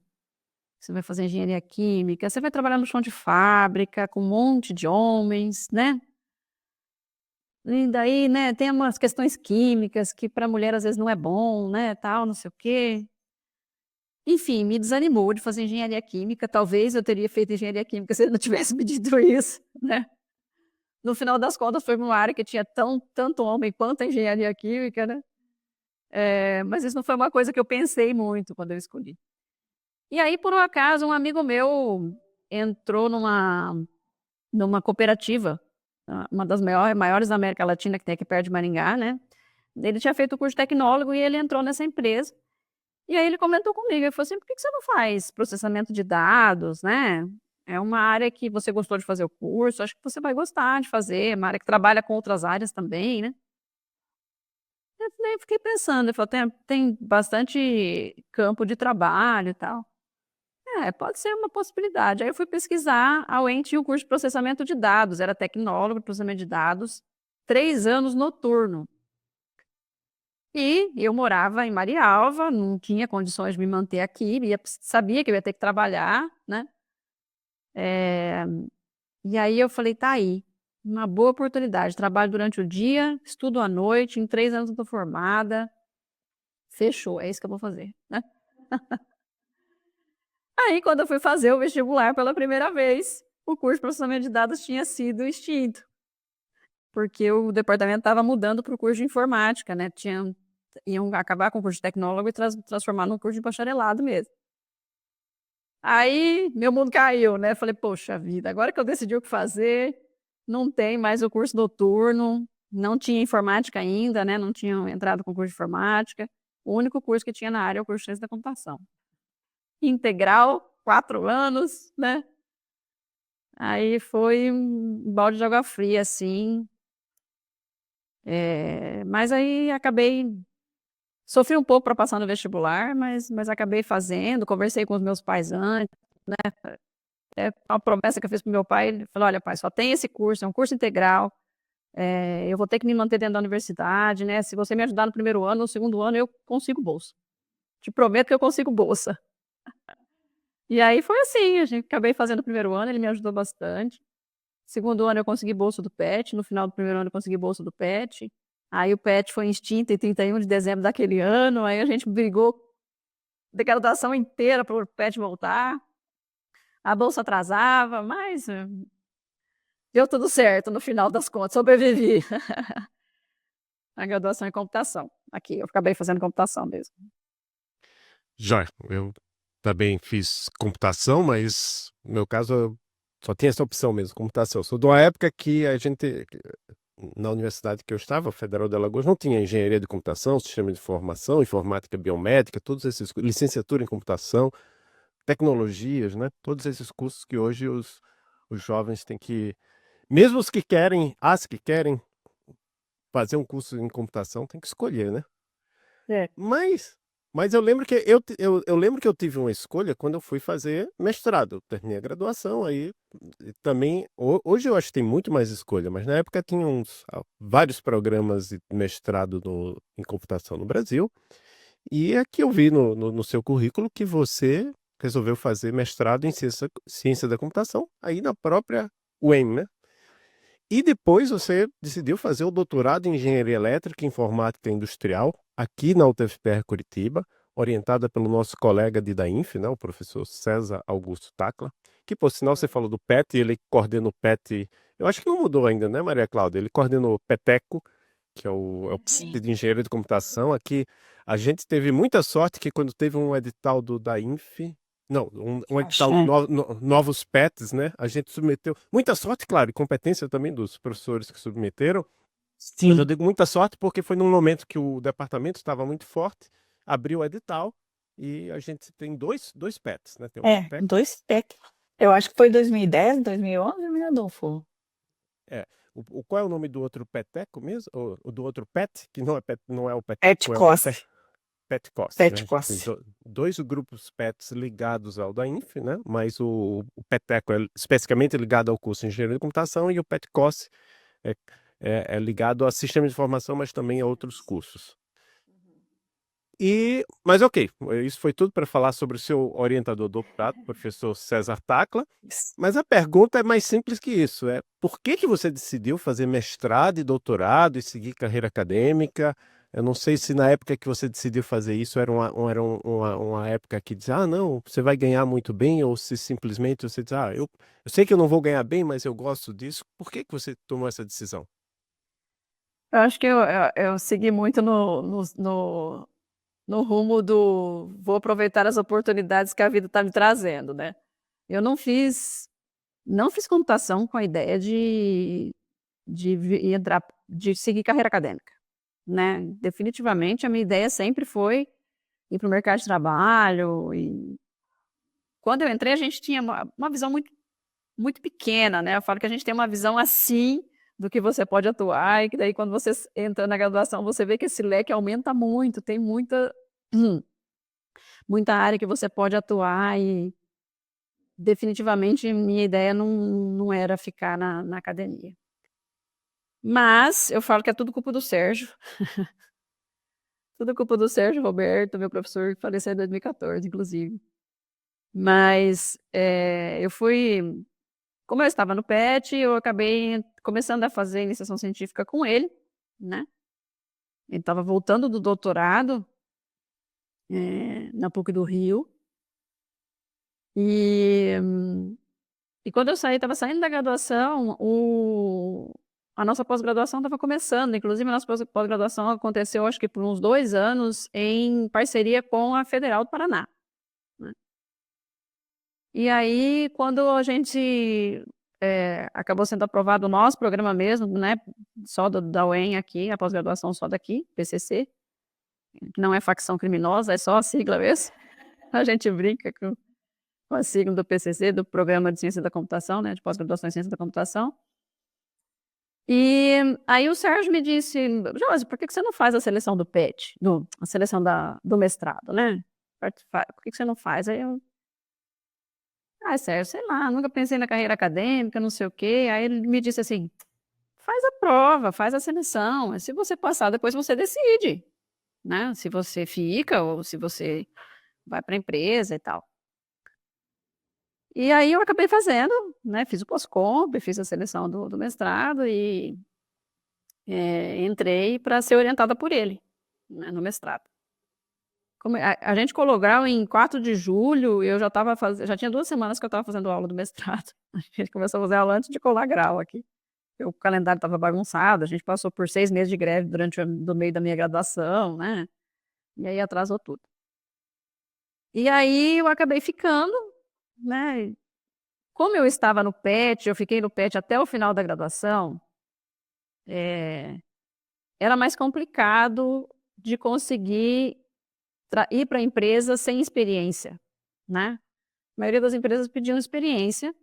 você vai fazer engenharia química, você vai trabalhar no chão de fábrica com um monte de homens, né? E daí, né, tem umas questões químicas que para mulher às vezes não é bom, né, tal, não sei o quê. Enfim, me desanimou de fazer engenharia química. Talvez eu teria feito engenharia química se ele não tivesse me dito isso, né? No final das contas, foi uma área que tinha tanto homem quanto a engenharia química, né? Mas isso não foi uma coisa que eu pensei muito quando eu escolhi. E aí, por um acaso, um amigo meu entrou numa cooperativa, uma das maiores da América Latina, que tem aqui perto de Maringá, né? Ele tinha feito o curso de tecnólogo e ele entrou nessa empresa. E aí ele comentou comigo, ele falou assim: "Por que você não faz processamento de dados, né? É uma área que você gostou de fazer o curso, acho que você vai gostar de fazer, é uma área que trabalha com outras áreas também, né?" Eu fiquei pensando, eu falei: "Tem bastante campo de trabalho e tal." Pode ser uma possibilidade. Aí eu fui pesquisar, a UEM tinha um curso de processamento de dados, era tecnólogo de processamento de dados, 3 anos noturno. E eu morava em Marialva, não tinha condições de me manter aqui, sabia que eu ia ter que trabalhar, né. Eh, e aí eu falei: "Tá aí, uma boa oportunidade, trabalho durante o dia, estudo à noite, em 3 anos eu tô formada, fechou, é isso que eu vou fazer", né. Aí quando eu fui fazer o vestibular pela primeira vez, o curso de processamento de dados tinha sido extinto, porque o departamento estava mudando para o curso de informática, né, iam acabar com o curso de tecnólogo e transformar num curso de bacharelado mesmo. Aí meu mundo caiu, né, falei: "Poxa vida, agora que eu decidi o que fazer, não tem mais o curso noturno", não tinha informática ainda, né, não tinham entrado com o curso de informática, o único curso que tinha na área é o curso de ciência da computação. Integral, 4 anos, né. Aí foi um balde de água fria, assim, mas aí acabei sofri um pouco para passar no vestibular, mas acabei fazendo, conversei com os meus pais antes, uma promessa que eu fiz para o meu pai, ele falou: "Olha pai, só tem esse curso, é um curso integral, eu vou ter que me manter dentro da universidade, né, se você me ajudar no primeiro ano, no segundo ano eu consigo bolsa. Te prometo que eu consigo bolsa." E aí foi assim, a gente acabei fazendo o primeiro ano, ele me ajudou bastante. Segundo ano eu consegui bolsa do PET, no final do primeiro ano eu consegui bolsa do PET, aí o PET foi extinto em 31 de dezembro daquele ano, aí a gente brigou a graduação inteira para o PET voltar, a bolsa atrasava, mas, deu tudo certo no final das contas, sobrevivi. A graduação em computação, aqui, eu acabei fazendo computação mesmo. Joia, eu também fiz computação, mas no meu caso eu só tinha essa opção mesmo, computação. Sou de uma época que a gente, na universidade que eu estava, Federal de Alagoas, não tinha engenharia de computação, sistema de informação, informática biomédica, todos esses licenciatura em computação, tecnologias, né? Todos esses cursos que hoje os jovens têm que, mesmo os que querem, as que querem fazer um curso em computação, têm que escolher, né? É. Mas mas eu lembro que eu lembro que eu tive uma escolha quando eu fui fazer mestrado. Eu terminei a graduação, aí também hoje eu acho que tem muito mais escolha, mas na época tinha vários programas de mestrado em computação no Brasil, e aqui eu vi no seu currículo que você resolveu fazer mestrado em ciência da computação, aí na própria UEM, né? E depois você decidiu fazer o doutorado em Engenharia Elétrica e Informática Industrial, aqui na UTFPR Curitiba, orientada pelo nosso colega de DAINF, né, o professor César Augusto Tacla, que por sinal você falou do PET, ele coordena o PET, eu acho que não mudou ainda, né, Maria Cláudia? Ele coordena o PETECO, que é o Sim. PET de Engenharia de Computação. Aqui a gente teve muita sorte que quando teve um edital do DAINF, não, um edital É. novos PETs, né? A gente submeteu. Muita sorte, claro, e competência também dos professores que submeteram. Mas eu Sim. digo muita sorte porque foi num momento que o departamento estava muito forte, abriu o edital e a gente tem dois PETs, né? Tem o É, PETEC, 2 PEC. Eu acho que foi 2010, 2011, né, Adolfo? é. Qual é o nome do outro PETECO mesmo? O do outro PET, que não é, não é o PETECO, é o ETCOS. PETCOS, né? A gente tem PETCOS. dois grupos PETs ligados ao DAINF, né? Mas o PETECO é especificamente ligado ao curso de Engenharia de Computação e o PETCOS é, é ligado a Sistema de Informação, mas também a outros cursos. Mas ok, isso foi tudo para falar sobre o seu orientador doutorado, professor César Tacla. Mas a pergunta é mais simples que isso, por que que você decidiu fazer mestrado e doutorado e seguir carreira acadêmica? Eu não sei se na época que você decidiu fazer isso era uma época que dizia, ah, não, você vai ganhar muito bem, ou se simplesmente você diz, ah, eu sei que eu não vou ganhar bem, mas eu gosto disso. Por que que você tomou essa decisão? Eu acho que eu segui muito no rumo do vou aproveitar as oportunidades que a vida está me trazendo, né? Eu não fiz computação com a ideia de seguir carreira acadêmica, né? Definitivamente a minha ideia sempre foi ir para o mercado de trabalho. E quando eu entrei a gente tinha uma visão muito pequena, né? Eu falo que a gente tem uma visão assim do que você pode atuar, e que daí quando você entra na graduação você vê que esse leque aumenta muito, tem muita área que você pode atuar. E definitivamente minha ideia não era ficar na academia. Mas eu falo que é tudo culpa do Sérgio. Tudo culpa do Sérgio Roberto, meu professor, que faleceu em 2014, inclusive. Mas como eu estava no PET, eu acabei começando a fazer iniciação científica com ele, né? Ele estava voltando do doutorado na PUC do Rio. E quando eu saí, estava saindo da graduação, a nossa pós-graduação estava começando. Inclusive, a nossa pós-graduação aconteceu, acho que por uns 2 anos, em parceria com a Federal do Paraná, né? E aí, quando a gente acabou sendo aprovado o nosso programa mesmo, né, só da UEM aqui, a pós-graduação só daqui, PCC, que não é facção criminosa, é só a sigla mesmo. A gente brinca com a sigla do PCC, do Programa de Ciência da Computação, né, de pós-graduação em Ciência da Computação. E aí o Sérgio me disse, Josi, por que você não faz a seleção do PET, a seleção do mestrado, né? Por que você não faz? Aí eu, Sérgio, sei lá, nunca pensei na carreira acadêmica, não sei o quê. Aí ele me disse assim, faz a prova, faz a seleção, se você passar, depois você decide, né? Se você fica ou se você vai para a empresa e tal. E aí eu acabei fazendo, né? Fiz o pós-comp, fiz a seleção do mestrado e entrei para ser orientada por ele, né, no mestrado. A gente colou grau em 4 de julho, eu já tinha 2 semanas que eu estava fazendo aula do mestrado. A gente começou a fazer aula antes de colar grau aqui. O calendário estava bagunçado, a gente passou por 6 meses de greve do meio da minha graduação, né? E aí atrasou tudo. E aí eu acabei ficando, né? Como eu estava no PET, eu fiquei no PET até o final da graduação, era mais complicado de conseguir ir para a empresa sem experiência, né? A maioria das empresas pediam experiência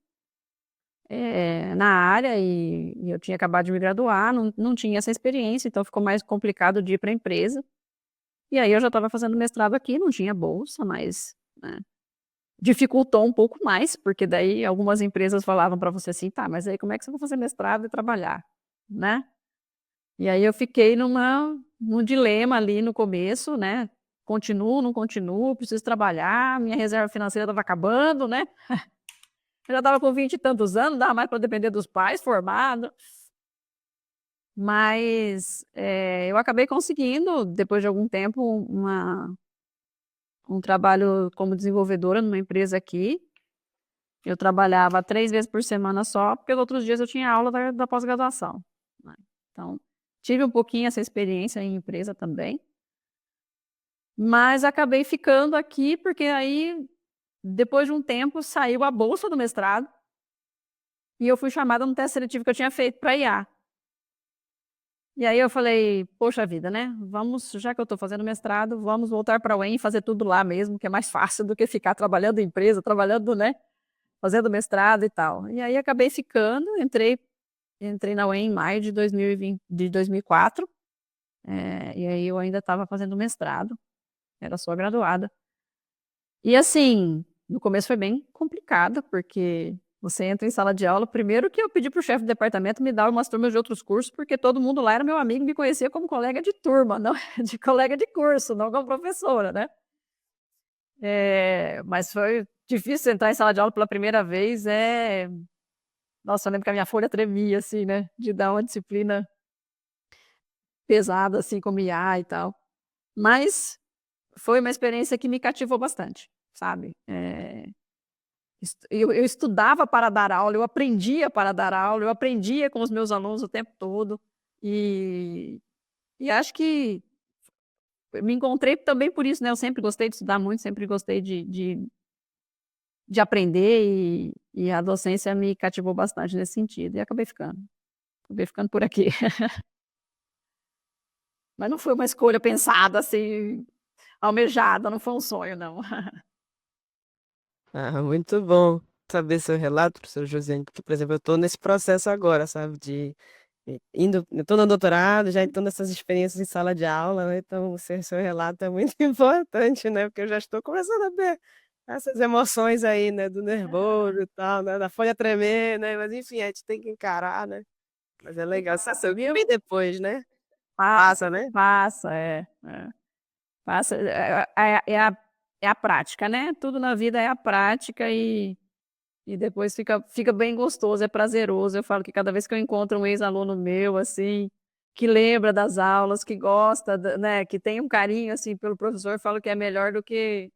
na área, e eu tinha acabado de me graduar, não tinha essa experiência, então ficou mais complicado de ir para a empresa. E aí eu já estava fazendo mestrado aqui, não tinha bolsa, mas, né, dificultou um pouco mais, porque daí algumas empresas falavam para você assim, tá, mas aí como é que você vai fazer mestrado e trabalhar, né? E aí eu fiquei num dilema ali no começo, né? Continuo, não continuo, preciso trabalhar, minha reserva financeira estava acabando, né? Eu já estava com 20 e tantos anos, não dava mais para depender dos pais, formado. Mas eu acabei conseguindo, depois de algum tempo, um trabalho como desenvolvedora numa empresa aqui. Eu trabalhava 3 vezes por semana só, porque os outros dias eu tinha aula da pós-graduação, né? Então, tive um pouquinho essa experiência em empresa também. Mas acabei ficando aqui, porque aí, depois de um tempo, saiu a bolsa do mestrado e eu fui chamada no teste seletivo que eu tinha feito para IA. E aí eu falei, poxa vida, né? Já que eu estou fazendo mestrado, vamos voltar para a UEM e fazer tudo lá mesmo, que é mais fácil do que ficar trabalhando em empresa, trabalhando, né? Fazendo mestrado e tal. E aí acabei ficando, entrei na UEM em maio de 2004, e aí eu ainda estava fazendo mestrado, era só graduada. E assim, no começo foi bem complicado, porque Você entra em sala de aula, primeiro que eu pedi para o chefe do departamento me dar umas turmas de outros cursos, porque todo mundo lá era meu amigo, me conhecia como colega de turma, não de colega de curso, não como professora, né. Mas foi difícil entrar em sala de aula pela primeira vez, nossa, eu lembro que a minha folha tremia, assim, né, de dar uma disciplina pesada, assim, como IA e tal. Mas foi uma experiência que me cativou bastante, sabe. Eu estudava para dar aula, eu aprendia para dar aula, eu aprendia com os meus alunos o tempo todo, e acho que me encontrei também por isso, né, eu sempre gostei de estudar muito, sempre gostei de aprender, e a docência me cativou bastante nesse sentido, e acabei ficando por aqui. Mas não foi uma escolha pensada, assim, almejada, não foi um sonho não. Ah, muito bom saber seu relato, professor Josiane, porque, por exemplo, eu estou nesse processo agora, sabe, eu estou no doutorado, já estou nessas experiências em sala de aula, né, então o seu relato é muito importante, né, porque eu já estou começando a ver essas emoções aí, né, do nervoso e tal, né, da folha tremer, né, mas enfim, a gente tem que encarar, né, mas é E legal, você passa, sabe o que viu? vem depois, né, Passa, passa, né? passa, passa, é a prática, né, tudo na vida é a prática, e depois fica bem gostoso, é prazeroso. Eu falo que cada vez que eu encontro um ex-aluno meu, assim, que lembra das aulas, que gosta da né, que tem um carinho, assim, pelo professor, eu falo que é melhor do que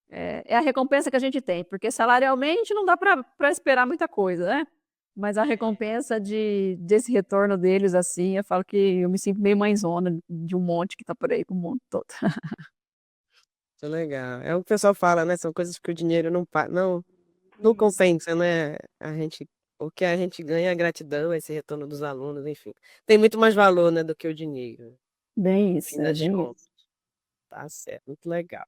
é a recompensa que a gente tem, porque salarialmente não dá para esperar muita coisa, né, mas a recompensa desse retorno deles, assim, eu falo que eu me sinto meio mãezona de um monte que tá por aí, com o mundo todo. Muito legal. É o que o pessoal fala, né, são coisas que o dinheiro não Isso. compensa, né, o que a gente ganha é a gratidão, esse retorno dos alunos, enfim. Tem muito mais valor, né, do que o dinheiro, no Bem fim isso, é das bem contas. isso. Tá certo, muito legal.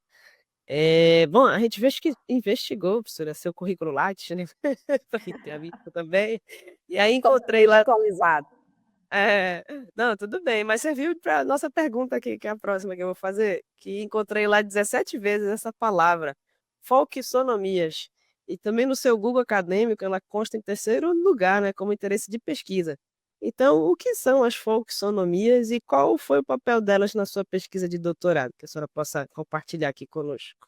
Bom, a gente investigou, professora, seu currículo Lattes, né, tem a minha também, e aí encontrei Totalmente lá atualizado. é, não, tudo bem, mas serviu para nossa pergunta aqui, que é a próxima que eu vou fazer, que encontrei lá 17 vezes essa palavra, folksonomias, e também no seu Google acadêmico ela consta em terceiro lugar, né, como interesse de pesquisa. Então, o que são as folksonomias e qual foi o papel delas na sua pesquisa de doutorado? Que a senhora possa compartilhar aqui conosco.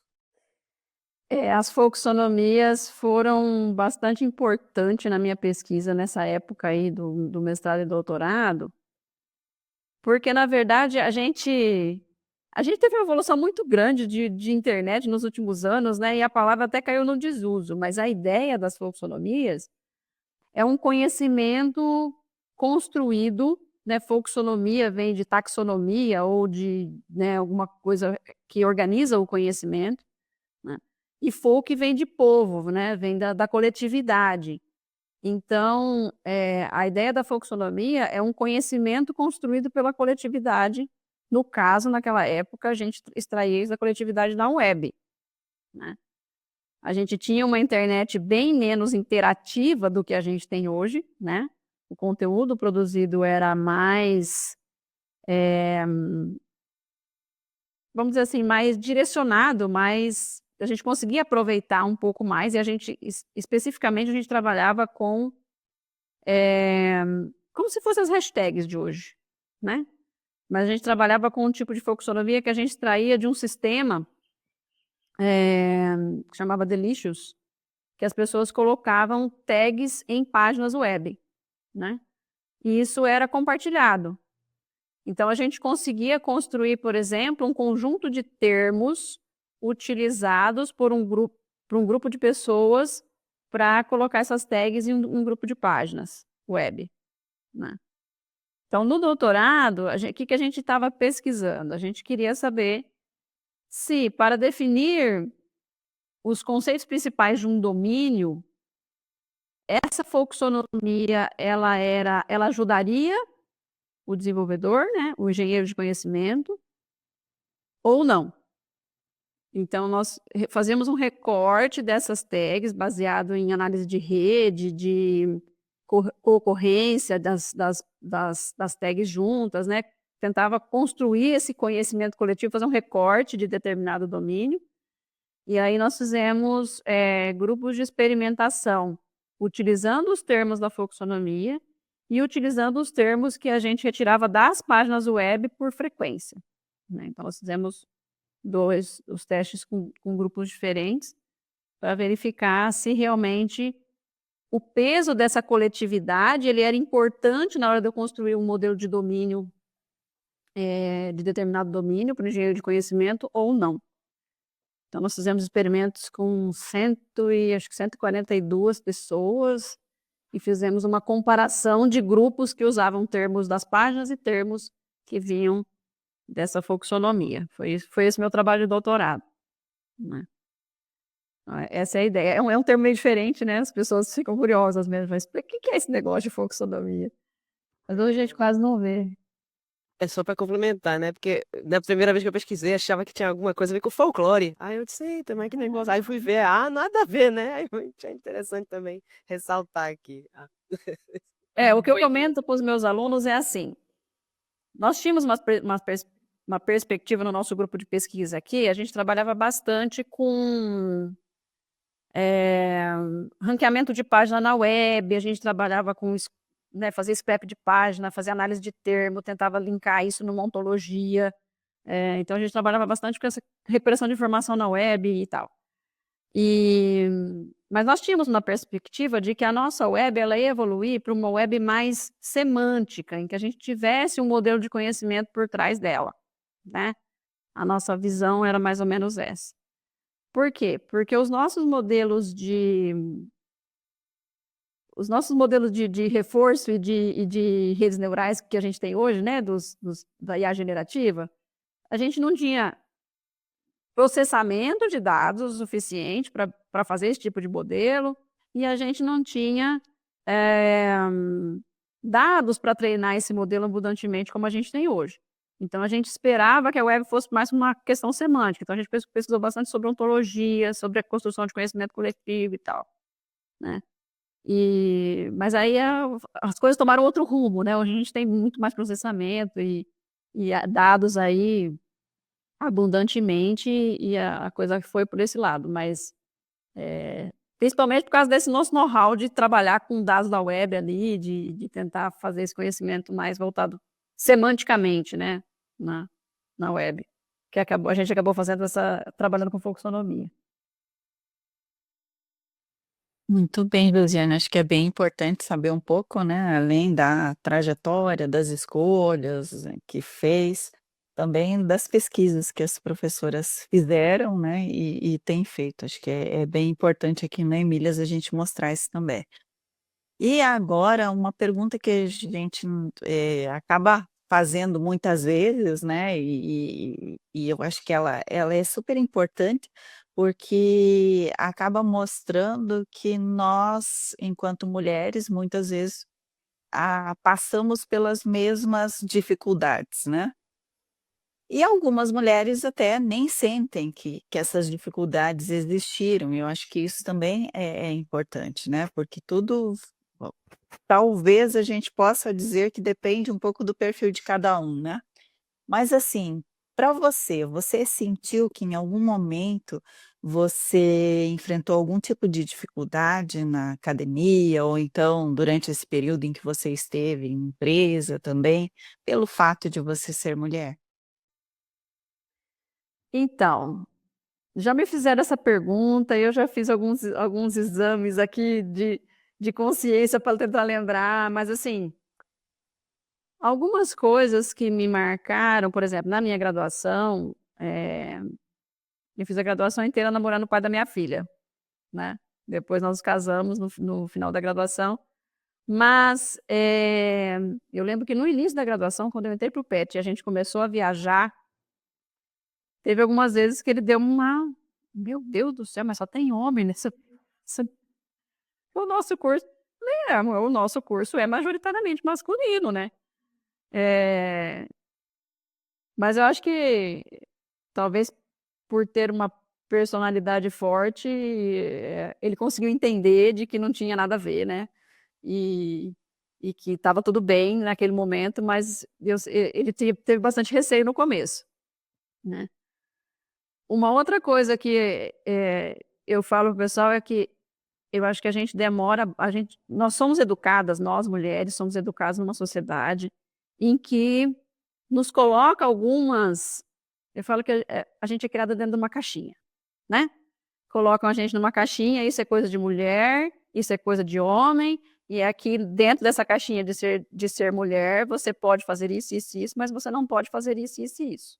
As folksonomias foram bastante importante na minha pesquisa nessa época aí do mestrado e doutorado, porque na verdade a gente teve uma evolução muito grande de internet nos últimos anos, né, e a palavra até caiu no desuso, mas a ideia das folksonomias é um conhecimento construído, né, folksonomia vem de taxonomia ou de, né, alguma coisa que organiza o conhecimento, né, e folk vem de povo, né, vem da coletividade. Então, a ideia da folksonomia é um conhecimento construído pela coletividade, no caso, naquela época, a gente extraía isso da coletividade na web, né. A gente tinha uma internet bem menos interativa do que a gente tem hoje, né, o conteúdo produzido era mais, eh, vamos dizer assim, mais direcionado, mais a gente conseguia aproveitar um pouco mais, e a gente especificamente a gente trabalhava com, eh, como se fossem as hashtags de hoje, né, mas a gente trabalhava com um tipo de folksonomia que a gente extraía de um sistema, eh, que chamava Delicious, que as pessoas colocavam tags em páginas web, né, e isso era compartilhado. Então a gente conseguia construir, por exemplo, um conjunto de termos utilizados por um grupo de pessoas para colocar essas tags em um grupo de páginas web, né. Então no doutorado, que a gente estava pesquisando? A gente queria saber se, para definir os conceitos principais de um domínio, essa folksonomia ela ajudaria o desenvolvedor, né, o engenheiro de conhecimento, ou não. Então nós fazemos um recorte dessas tags baseado em análise de rede, de ocorrência das tags juntas, né, tentava construir esse conhecimento coletivo, fazer um recorte de determinado domínio, e aí nós fizemos, grupos de experimentação. utilizando os termos da fluxonomia e utilizando os termos que a gente retirava das páginas web por frequência, né? Então, nós fizemos os testes com grupos diferentes para verificar se realmente o peso dessa coletividade ele era importante na hora de eu construir um modelo de domínio, de determinado domínio para o engenheiro de conhecimento ou não. Então, nós fizemos experimentos com acho que 142 pessoas e fizemos uma comparação de grupos que usavam termos das páginas e termos que vinham dessa fluxonomia. Foi esse meu trabalho de doutorado, né? Essa é a ideia. É um termo meio diferente, né? As pessoas ficam curiosas mesmo. Mas o que é esse negócio de fluxonomia? Mas hoje a gente quase não vê. É só para complementar, né? Porque da primeira vez que eu pesquisei, achava que tinha alguma coisa a ver com folclore. Aí eu disse, eita, mas que negócio. Aí fui ver, nada a ver, né? Aí achei interessante também ressaltar aqui. O que eu comento para os meus alunos é assim: nós tínhamos uma perspectiva no nosso grupo de pesquisa aqui, a gente trabalhava bastante com ranqueamento de página na web, a gente trabalhava com fazia scrap de página, fazia análise de termo, tentava linkar isso numa ontologia. Então, a gente trabalhava bastante com essa recuperação de informação na web e tal. Mas nós tínhamos uma perspectiva de que a nossa web ela ia evoluir para uma web mais semântica, em que a gente tivesse um modelo de conhecimento por trás dela, né? A nossa visão era mais ou menos essa. Por quê? Porque os nossos modelos de reforço e de redes neurais que a gente tem hoje, né, da IA generativa, a gente não tinha processamento de dados suficiente para fazer esse tipo de modelo e a gente não tinha dados para treinar esse modelo abundantemente como a gente tem hoje. Então, a gente esperava que a web fosse mais uma questão semântica. Então, a gente pesquisou bastante sobre ontologia, sobre a construção de conhecimento coletivo e tal, né? Mas aí as coisas tomaram outro rumo, né? Hoje a gente tem muito mais processamento e dados aí abundantemente e a coisa foi por esse lado, mas principalmente por causa desse nosso know-how de trabalhar com dados da web ali, de tentar fazer esse conhecimento mais voltado semanticamente, né, na web, que a gente acabou trabalhando com fluxonomia. Muito bem, Josiane. Acho que é bem importante saber um pouco, né, além da trajetória, das escolhas que fez, também das pesquisas que as professoras fizeram, né, e têm feito. Acho que é bem importante aqui na Emílias a gente mostrar isso também. E agora, uma pergunta que a gente acaba fazendo muitas vezes, né, e eu acho que ela é super importante, porque acaba mostrando que nós, enquanto mulheres, muitas vezes passamos pelas mesmas dificuldades, né? E algumas mulheres até nem sentem que essas dificuldades existiram, e eu acho que isso também é importante, né? Porque tudo, talvez a gente possa dizer que depende um pouco do perfil de cada um, né? Mas assim, para você sentiu que em algum momento você enfrentou algum tipo de dificuldade na academia, ou então durante esse período em que você esteve em empresa também, pelo fato de você ser mulher? Então, já me fizeram essa pergunta, eu já fiz alguns exames aqui de consciência para tentar lembrar, mas assim, algumas coisas que me marcaram, por exemplo, na minha graduação, eu fiz a graduação inteira namorando o pai da minha filha, né? Depois nós nos casamos no final da graduação, mas eu lembro que no início da graduação, quando eu entrei para o PET e a gente começou a viajar, teve algumas vezes que ele deu meu Deus do céu, mas só tem homem o nosso curso o nosso curso é majoritariamente masculino, né? Mas eu acho que talvez por ter uma personalidade forte, ele conseguiu entender de que não tinha nada a ver, né? E que estava tudo bem naquele momento, mas ele teve bastante receio no começo, né? Uma outra coisa que eu falo pro pessoal é que eu acho que a gente demora, nós somos educadas, nós mulheres somos educadas numa sociedade em que nos coloca algumas, eu falo que a gente é criada dentro de uma caixinha, né? Colocam a gente numa caixinha, isso é coisa de mulher, isso é coisa de homem, e aqui dentro dessa caixinha de ser mulher, você pode fazer isso, isso e isso, mas você não pode fazer isso, isso e isso.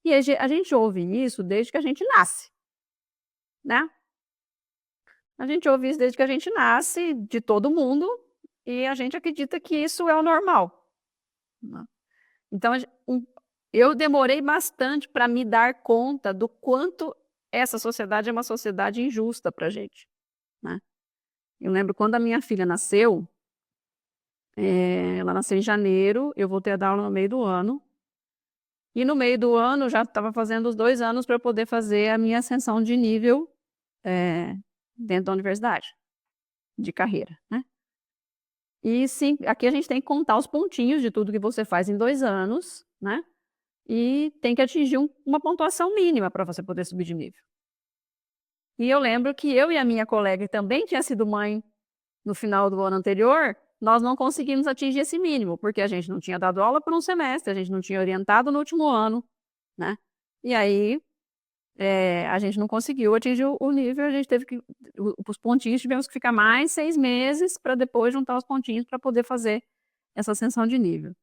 E a gente ouve isso desde que a gente nasce, né? A gente ouve isso desde que a gente nasce, de todo mundo, e a gente acredita que isso é o normal, né? Então, eu demorei bastante para me dar conta do quanto essa sociedade é uma sociedade injusta para a gente, né? Eu lembro quando a minha filha nasceu, ela nasceu em janeiro, eu voltei a dar aula no meio do ano, e no meio do ano já estava fazendo os 2 anos para eu poder fazer a minha ascensão de nível, dentro da universidade, de carreira, né? E sim, aqui a gente tem que contar os pontinhos de tudo que você faz em 2 anos, né, e tem que atingir uma pontuação mínima para você poder subir de nível. E eu lembro que eu e a minha colega, que também tinha sido mãe no final do ano anterior, nós não conseguimos atingir esse mínimo, porque a gente não tinha dado aula por um semestre, a gente não tinha orientado no último ano, né. E aí, a gente não conseguiu atingir o nível, a gente teve que os pontinhos tivemos que ficar mais 6 meses para depois juntar os pontinhos para poder fazer essa ascensão de nível.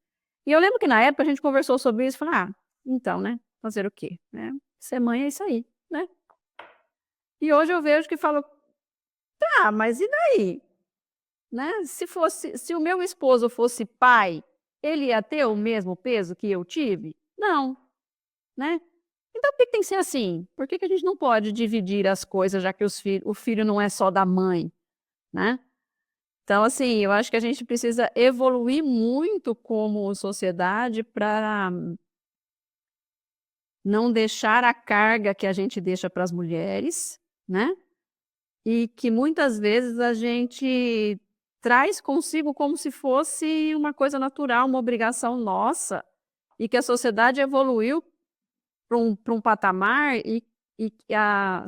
E eu lembro que na época a gente conversou sobre isso e falou: "Ah, então, né, fazer o quê, né, ser mãe é isso aí, né". E hoje eu vejo que falo: "Tá, mas e daí?", né, se o meu esposo fosse pai, ele ia ter o mesmo peso que eu tive? Não, né. Então por que que tem que ser assim? Por que que a gente não pode dividir as coisas, já que o filho não é só da mãe, né? Então, assim, eu acho que a gente precisa evoluir muito como sociedade para não deixar a carga que a gente deixa para as mulheres, né, e que muitas vezes a gente traz consigo como se fosse uma coisa natural, uma obrigação nossa, e que a sociedade evoluiu para um patamar e que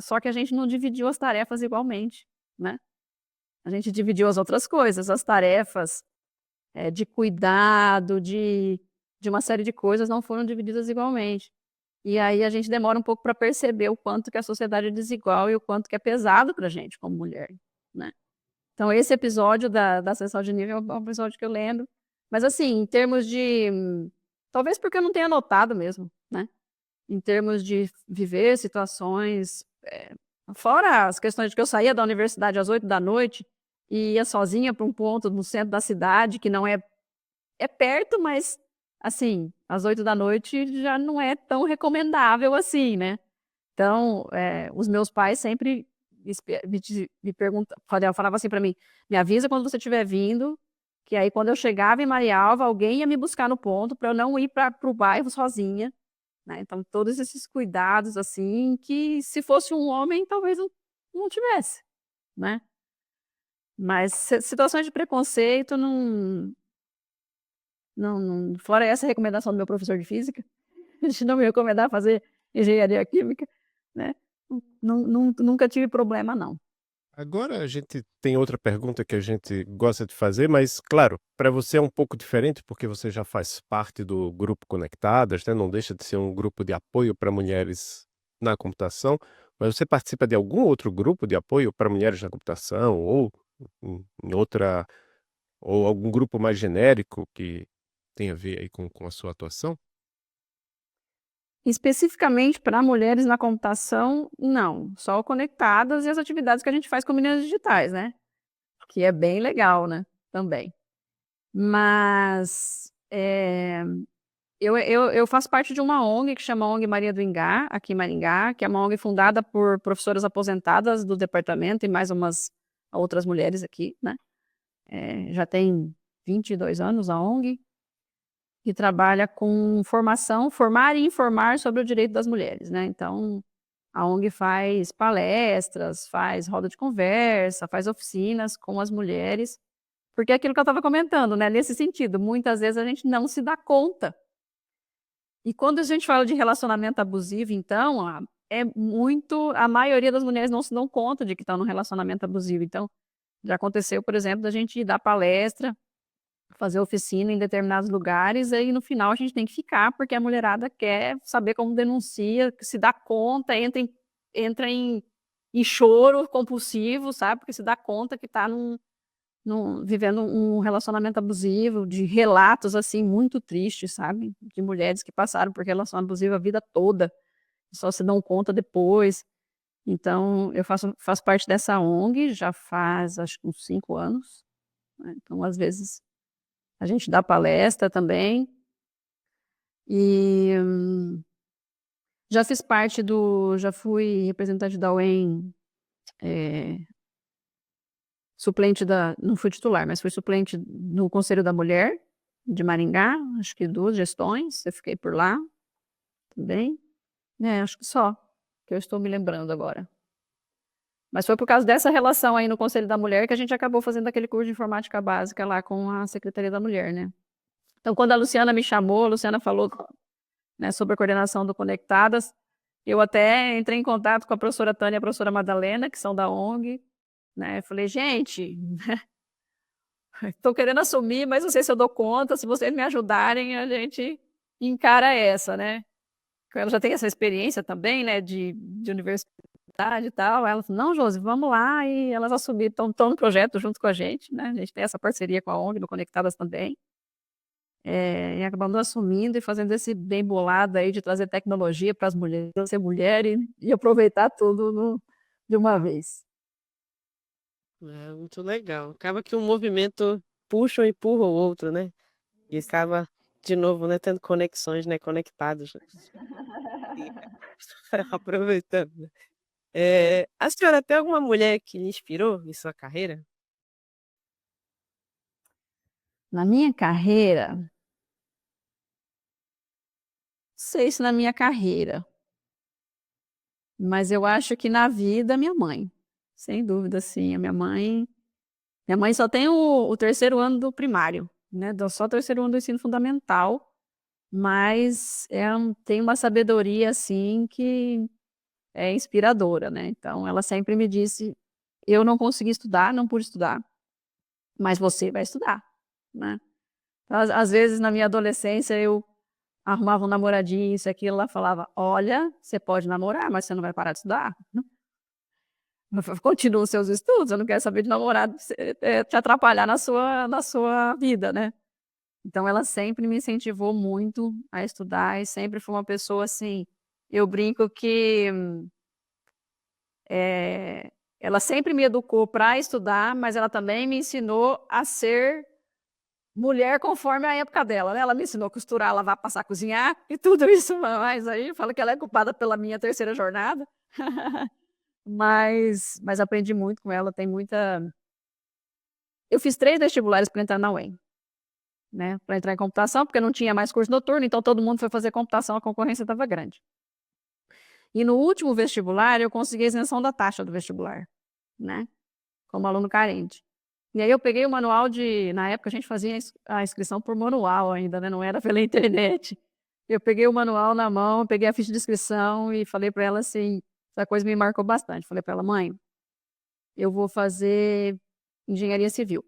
só que a gente não dividiu as tarefas igualmente, né. A gente dividiu as outras coisas, as tarefas, de cuidado, de uma série de coisas não foram divididas igualmente. E aí a gente demora um pouco para perceber o quanto que a sociedade é desigual e o quanto que é pesado pra gente como mulher, né. Então esse episódio da ascensão de nível é um episódio que eu lembro, mas assim, em termos de talvez porque eu não tenha notado mesmo, né. Em termos de viver situações, fora as questões de que eu saía da universidade às 20h e ia sozinha para um ponto no centro da cidade que não é perto, mas, assim, às 20h já não é tão recomendável assim, né. Então, os meus pais sempre me pergunta falava assim para mim: "Me avisa quando você estiver vindo, que aí quando eu chegava em Marialva, alguém ia me buscar no ponto para eu não ir para o bairro sozinha", né. Então todos esses cuidados, assim, que se fosse um homem talvez não tivesse, né. Mas situações de preconceito não fora essa recomendação do meu professor de física, de não me recomendar fazer engenharia química, né, nunca tive problema não. Agora a gente tem outra pergunta que a gente gosta de fazer, mas claro, para você é um pouco diferente, porque você já faz parte do grupo Conectadas, né, não deixa de ser um grupo de apoio para mulheres na computação, mas você participa de algum outro grupo de apoio para mulheres na computação ou em outra ou algum grupo mais genérico que tem a ver aí com a sua atuação? Especificamente para mulheres na computação, não, só o Conectadas e as atividades que a gente faz com meninas digitais, né, que é bem legal, né, também. Mas, eu faço parte de uma ONG que chama ONG Maria do Ingá, aqui em Maringá, que é uma ONG fundada por professoras aposentadas do departamento e mais umas outras mulheres aqui, né. Já tem 22 anos a ONG, que trabalha com formação, formar e informar sobre o direito das mulheres, né. Então, a ONG faz palestras, faz roda de conversa, faz oficinas com as mulheres, porque é aquilo que eu estava comentando, né, nesse sentido, muitas vezes a gente não se dá conta. E quando a gente fala de relacionamento abusivo então, a maioria das mulheres não se dão conta de que estão num relacionamento abusivo. Então, já aconteceu, por exemplo, da gente dar palestra, fazer oficina em determinados lugares, aí no final a gente tem que ficar, porque a mulherada quer saber como denuncia, que se dá conta, entra em choro compulsivo, sabe? Porque se dá conta que está vivendo um relacionamento abusivo, de relatos assim muito tristes, sabe? De mulheres que passaram por relação abusiva a vida toda, só se dão conta depois. Então, eu faço parte dessa ONG, já faz acho que uns 5 anos, né? Então, às vezes, a gente dá palestra também. E já fui representante da UEM, suplente não fui titular, mas fui suplente no Conselho da Mulher de Maringá, acho que 2 gestões, eu fiquei por lá também. Acho que só, que eu estou me lembrando agora. Mas foi por causa dessa relação aí no Conselho da Mulher que a gente acabou fazendo aquele curso de informática básica lá com a Secretaria da Mulher, né. Então, quando a Luciana me chamou, a Luciana falou, né, sobre a coordenação do Conectadas, eu até entrei em contato com a professora Tânia e a professora Madalena, que são da ONG, né, eu falei: "Gente, estou querendo assumir, mas não sei se eu dou conta, se vocês me ajudarem, a gente encara essa", né. Ela já tem essa experiência também, né, de universidade e tal, ela falou: "Não, Josi, vamos lá", e elas assumiram, estão no projeto junto com a gente, né, a gente tem essa parceria com a ONG, no Conectadas também. E acabando assumindo e fazendo esse bem bolado aí de trazer tecnologia para as mulheres, ser mulher e aproveitar tudo de uma vez. É muito legal. Acaba que um movimento puxa ou empurra o outro, né, e acaba de novo, né, tendo conexões, né, conectados, né. E aproveitando, né. A senhora tem alguma mulher que lhe inspirou em sua carreira? Na minha carreira, não sei se na minha carreira, mas eu acho que na vida, minha mãe, sem dúvida, sim, a minha mãe só tem o 3º ano do primário, né, só o 3º ano do ensino fundamental, mas tem uma sabedoria, assim, que é inspiradora, né. Então ela sempre me disse: "Eu não consegui estudar, não pude estudar, mas você vai estudar", né. Então às vezes na minha adolescência eu arrumava um namoradinho, isso e aquilo, ela falava: "Olha, você pode namorar, mas você não vai parar de estudar. Continua os seus estudos, eu não quero saber de namorado te atrapalhar na sua vida, né". Então ela sempre me incentivou muito a estudar e sempre foi uma pessoa, assim, eu brinco que, eh, ela sempre me educou para estudar, mas ela também me ensinou a ser mulher conforme a época dela, né. Ela me ensinou a costurar, lavar, passar, cozinhar e tudo isso mais aí, eu falo que ela é culpada pela minha 3ª jornada. Mas aprendi muito com ela, tem muita eu fiz 3 vestibulares para entrar na UEM, né, para entrar em computação, porque não tinha mais curso noturno, então todo mundo foi fazer computação, a concorrência estava grande. E no último vestibular eu consegui a isenção da taxa do vestibular, né, como aluno carente. E aí eu peguei o manual na época a gente fazia a inscrição por manual ainda, né, não era pela internet. Eu peguei o manual na mão, peguei a ficha de inscrição e falei para ela assim, essa coisa me marcou bastante, falei para ela: "Mãe, eu vou fazer engenharia civil",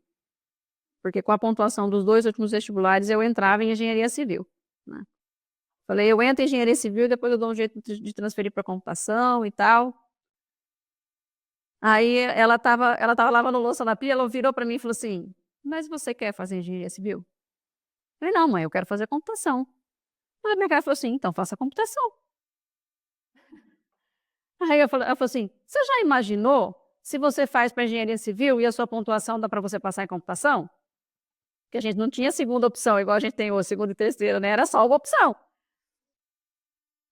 porque com a pontuação dos 2 últimos vestibulares eu entrava em engenharia civil, né. Falei: "Eu entro em engenharia civil e depois eu dou um jeito de transferir para computação e tal". Aí ela estava lavando louça na pia, ela virou para mim e falou assim: "Mas você quer fazer engenharia civil?" Falei: "Não, mãe, eu quero fazer computação". Aí minha cara falou assim: "Então faça computação". Aí ela falou assim: "Você já imaginou se você faz para engenharia civil e a sua pontuação dá para você passar em computação?" Porque a gente não tinha segunda opção igual a gente tem hoje, segunda e terceira, né, era só uma opção.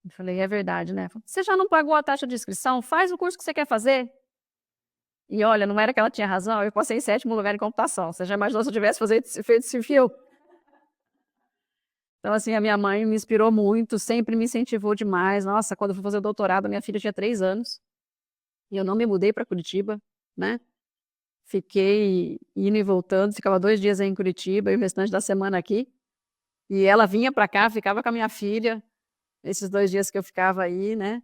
Eu falei: "É verdade, né". "Você já não pagou a taxa de inscrição? Faz o curso que você quer fazer". E olha, não era que ela tinha razão, eu passei em 7º lugar em computação, você já imaginou se eu tivesse feito civil? Então, assim, a minha mãe me inspirou muito, sempre me incentivou demais. Nossa, quando eu fui fazer o doutorado, a minha filha tinha 3 anos, e eu não me mudei para Curitiba, né. Fiquei indo e voltando, ficava 2 dias aí em Curitiba e o restante da semana aqui. E ela vinha para cá, ficava com a minha filha, esses 2 dias que eu ficava aí, né.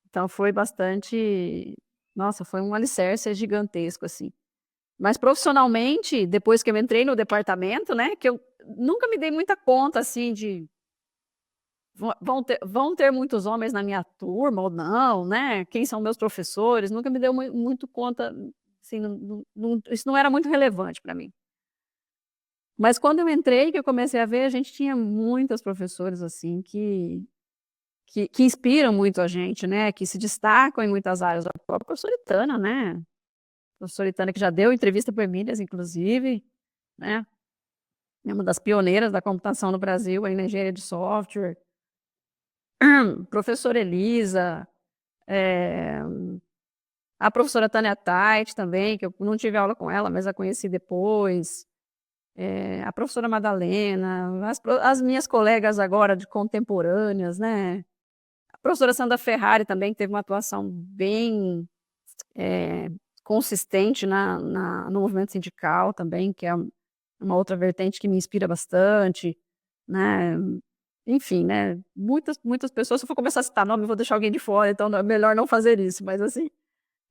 Então foi bastante, nossa, foi um alicerce gigantesco, assim. Mas profissionalmente, depois que eu entrei no departamento, né, que eu nunca me dei muita conta, assim, de vão ter muitos homens na minha turma ou não, né, quem são meus professores, nunca me deu muito conta, assim, isso não era muito relevante para mim. Mas quando eu entrei, que eu comecei a ver, a gente tinha muitas professoras, assim, que inspiram muito a gente, né, que se destacam em muitas áreas. A própria professora Itana, né, a professora Itana que já deu entrevista para o Emílias, inclusive, né, é uma das pioneiras da computação no Brasil, aí na engenharia de software. Professora Elisa, a professora Tânia Tait também, que eu não tive aula com ela, mas a conheci depois. A professora Madalena, as minhas colegas agora de contemporâneas, né? A professora Sandra Ferrari também, que teve uma atuação bem consistente no movimento sindical também, que é uma outra vertente que me inspira bastante, né? Enfim, né? Muitas pessoas, se eu for começar a citar nome, eu vou deixar alguém de fora, então é melhor não fazer isso, mas assim,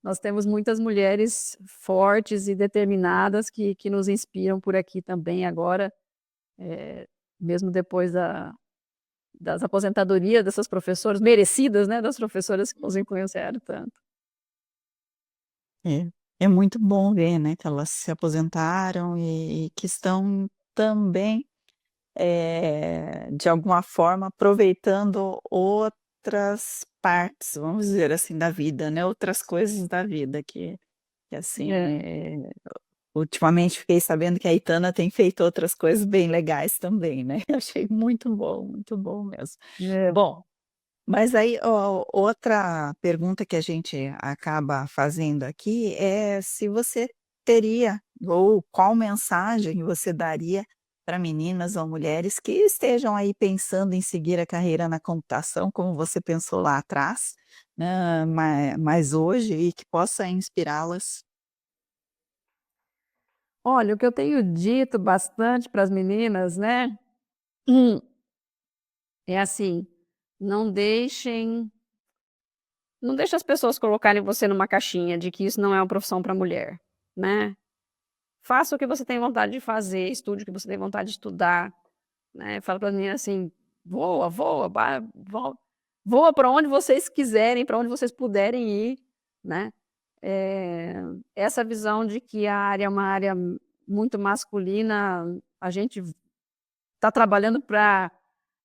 nós temos muitas mulheres fortes e determinadas que nos inspiram por aqui também agora, mesmo depois das aposentadorias dessas professoras, merecidas, né, das professoras que nos influenciaram tanto. É, é muito bom ver, né, que elas se aposentaram e que estão também, de alguma forma, aproveitando outras partes, vamos dizer assim, da vida, né, outras coisas da vida que assim, É, ultimamente fiquei sabendo que a Itana tem feito outras coisas bem legais também, né, eu achei muito bom mesmo. é. Bom, mas aí, ó, outra pergunta que a gente acaba fazendo aqui é se você teria ou qual mensagem você daria para meninas ou mulheres que estejam aí pensando em seguir a carreira na computação, como você pensou lá atrás, né, mas hoje e que possa inspirá-las. Olha, o que eu tenho dito bastante para as meninas, né, hum, é assim, não deixem não deixe as pessoas colocarem você numa caixinha de que isso não é uma profissão para mulher, né. Faça o que você tem vontade de fazer, estude o que você tem vontade de estudar, né. Fala para as meninas assim: "Voa, voa, voa para onde vocês quiserem, para onde vocês puderem ir", né. Eh, Essa visão de que a área é uma área muito masculina, a gente está trabalhando para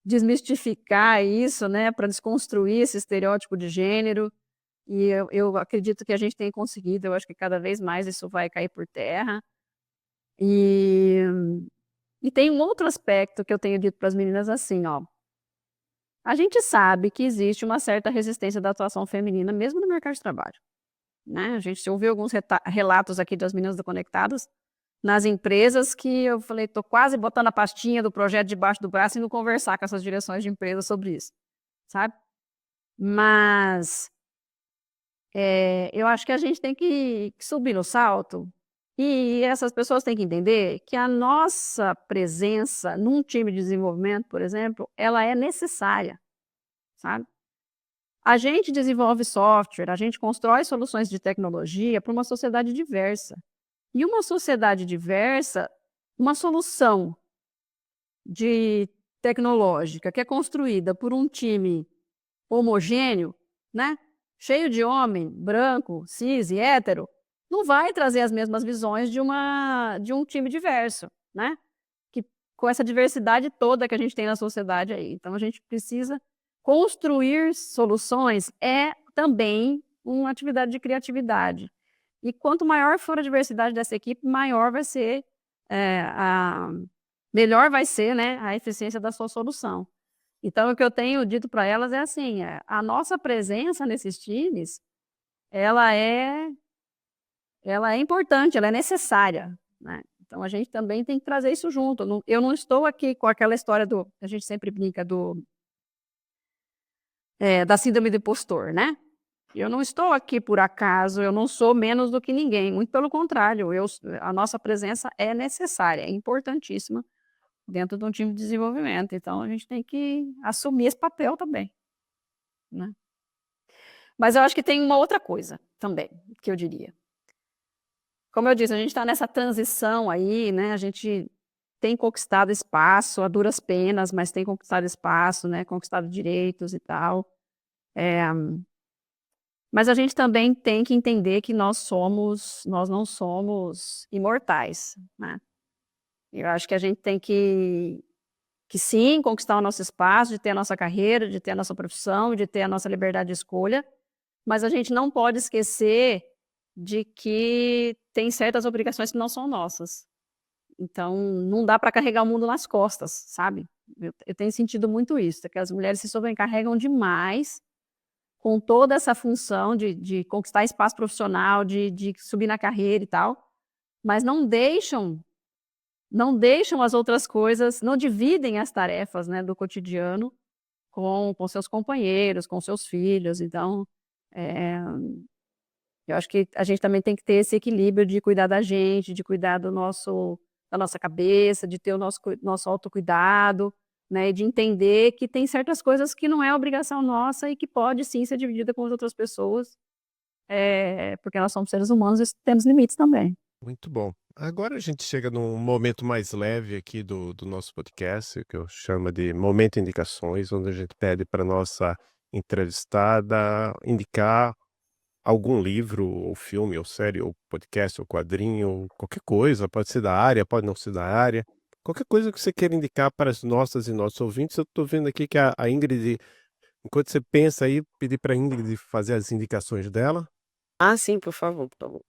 desmistificar isso, né, para desconstruir esse estereótipo de gênero, e eu acredito que a gente tem conseguido, eu acho que cada vez mais isso vai cair por terra. E tem um outro aspecto que eu tenho dito para as meninas assim, ó, a gente sabe que existe uma certa resistência da atuação feminina mesmo no mercado de trabalho, né, a gente ouviu alguns relatos aqui das meninas do Conectadas, nas empresas que eu falei: "Tô quase botando a pastinha do projeto debaixo do braço e indo conversar com essas direções de empresa sobre isso", sabe. Mas, eu acho que a gente tem que subir no salto, e essas pessoas têm que entender que a nossa presença num time de desenvolvimento, por exemplo, ela é necessária, sabe. A gente desenvolve software, a gente constrói soluções de tecnologia para uma sociedade diversa. E uma sociedade diversa, uma solução de tecnológica que é construída por um time homogêneo, né, cheio de homem, branco, cis e hétero, não vai trazer as mesmas visões de um time diverso, né, que com essa diversidade toda que a gente tem na sociedade aí. Então a gente precisa construir soluções, é também uma atividade de criatividade. E quanto maior for a diversidade dessa equipe, maior vai ser, a melhor vai ser, né, a eficiência da sua solução. Então o que eu tenho dito para elas é assim, a nossa presença nesses times, ela é ela é importante, ela é necessária, né. Então a gente também tem que trazer isso junto, eu não estou aqui com aquela história do a gente sempre brinca da síndrome do impostor, né. Eu não estou aqui por acaso, eu não sou menos do que ninguém, muito pelo contrário, a nossa presença é necessária, é importantíssima dentro de um time de desenvolvimento, então a gente tem que assumir esse papel também, né. Mas eu acho que tem uma outra coisa também, que eu diria. Como eu disse, a gente está nessa transição aí, né? A gente tem conquistado espaço a duras penas, mas tem conquistado espaço, né? Conquistado direitos e tal. Mas a gente também tem que entender que nós não somos imortais, né? Eu acho que a gente tem que sim, conquistar o nosso espaço, de ter a nossa carreira, de ter a nossa profissão, de ter a nossa liberdade de escolha, mas a gente não pode esquecer de que tem certas obrigações que não são nossas. Então, não dá para carregar o mundo nas costas, sabe? Eu tenho sentido muito isso, que as mulheres se sobrecarregam demais com toda essa função de conquistar espaço profissional, de subir na carreira e tal, mas não deixam as outras coisas, não dividem as tarefas, né, do cotidiano com seus companheiros, com seus filhos. Então, eu acho que a gente também tem que ter esse equilíbrio de cuidar da gente, de cuidar da nossa cabeça, de ter o nosso autocuidado, né, e de entender que tem certas coisas que não é obrigação nossa e que pode sim ser dividida com as outras pessoas, porque nós somos seres humanos e temos limites também. Muito bom. Agora a gente chega num momento mais leve aqui do nosso podcast, que eu chamo de Momento Indicações, onde a gente pede para nossa entrevistada indicar algum livro, ou filme, ou série, ou podcast, ou quadrinho, qualquer coisa, pode ser da área, pode não ser da área, qualquer coisa que você queira indicar para as nossas e nossos ouvintes. Eu estou vendo aqui que a Ingrid, enquanto você pensa aí, pedir para a Ingrid fazer as indicações dela. Ah, sim, por favor, por favor.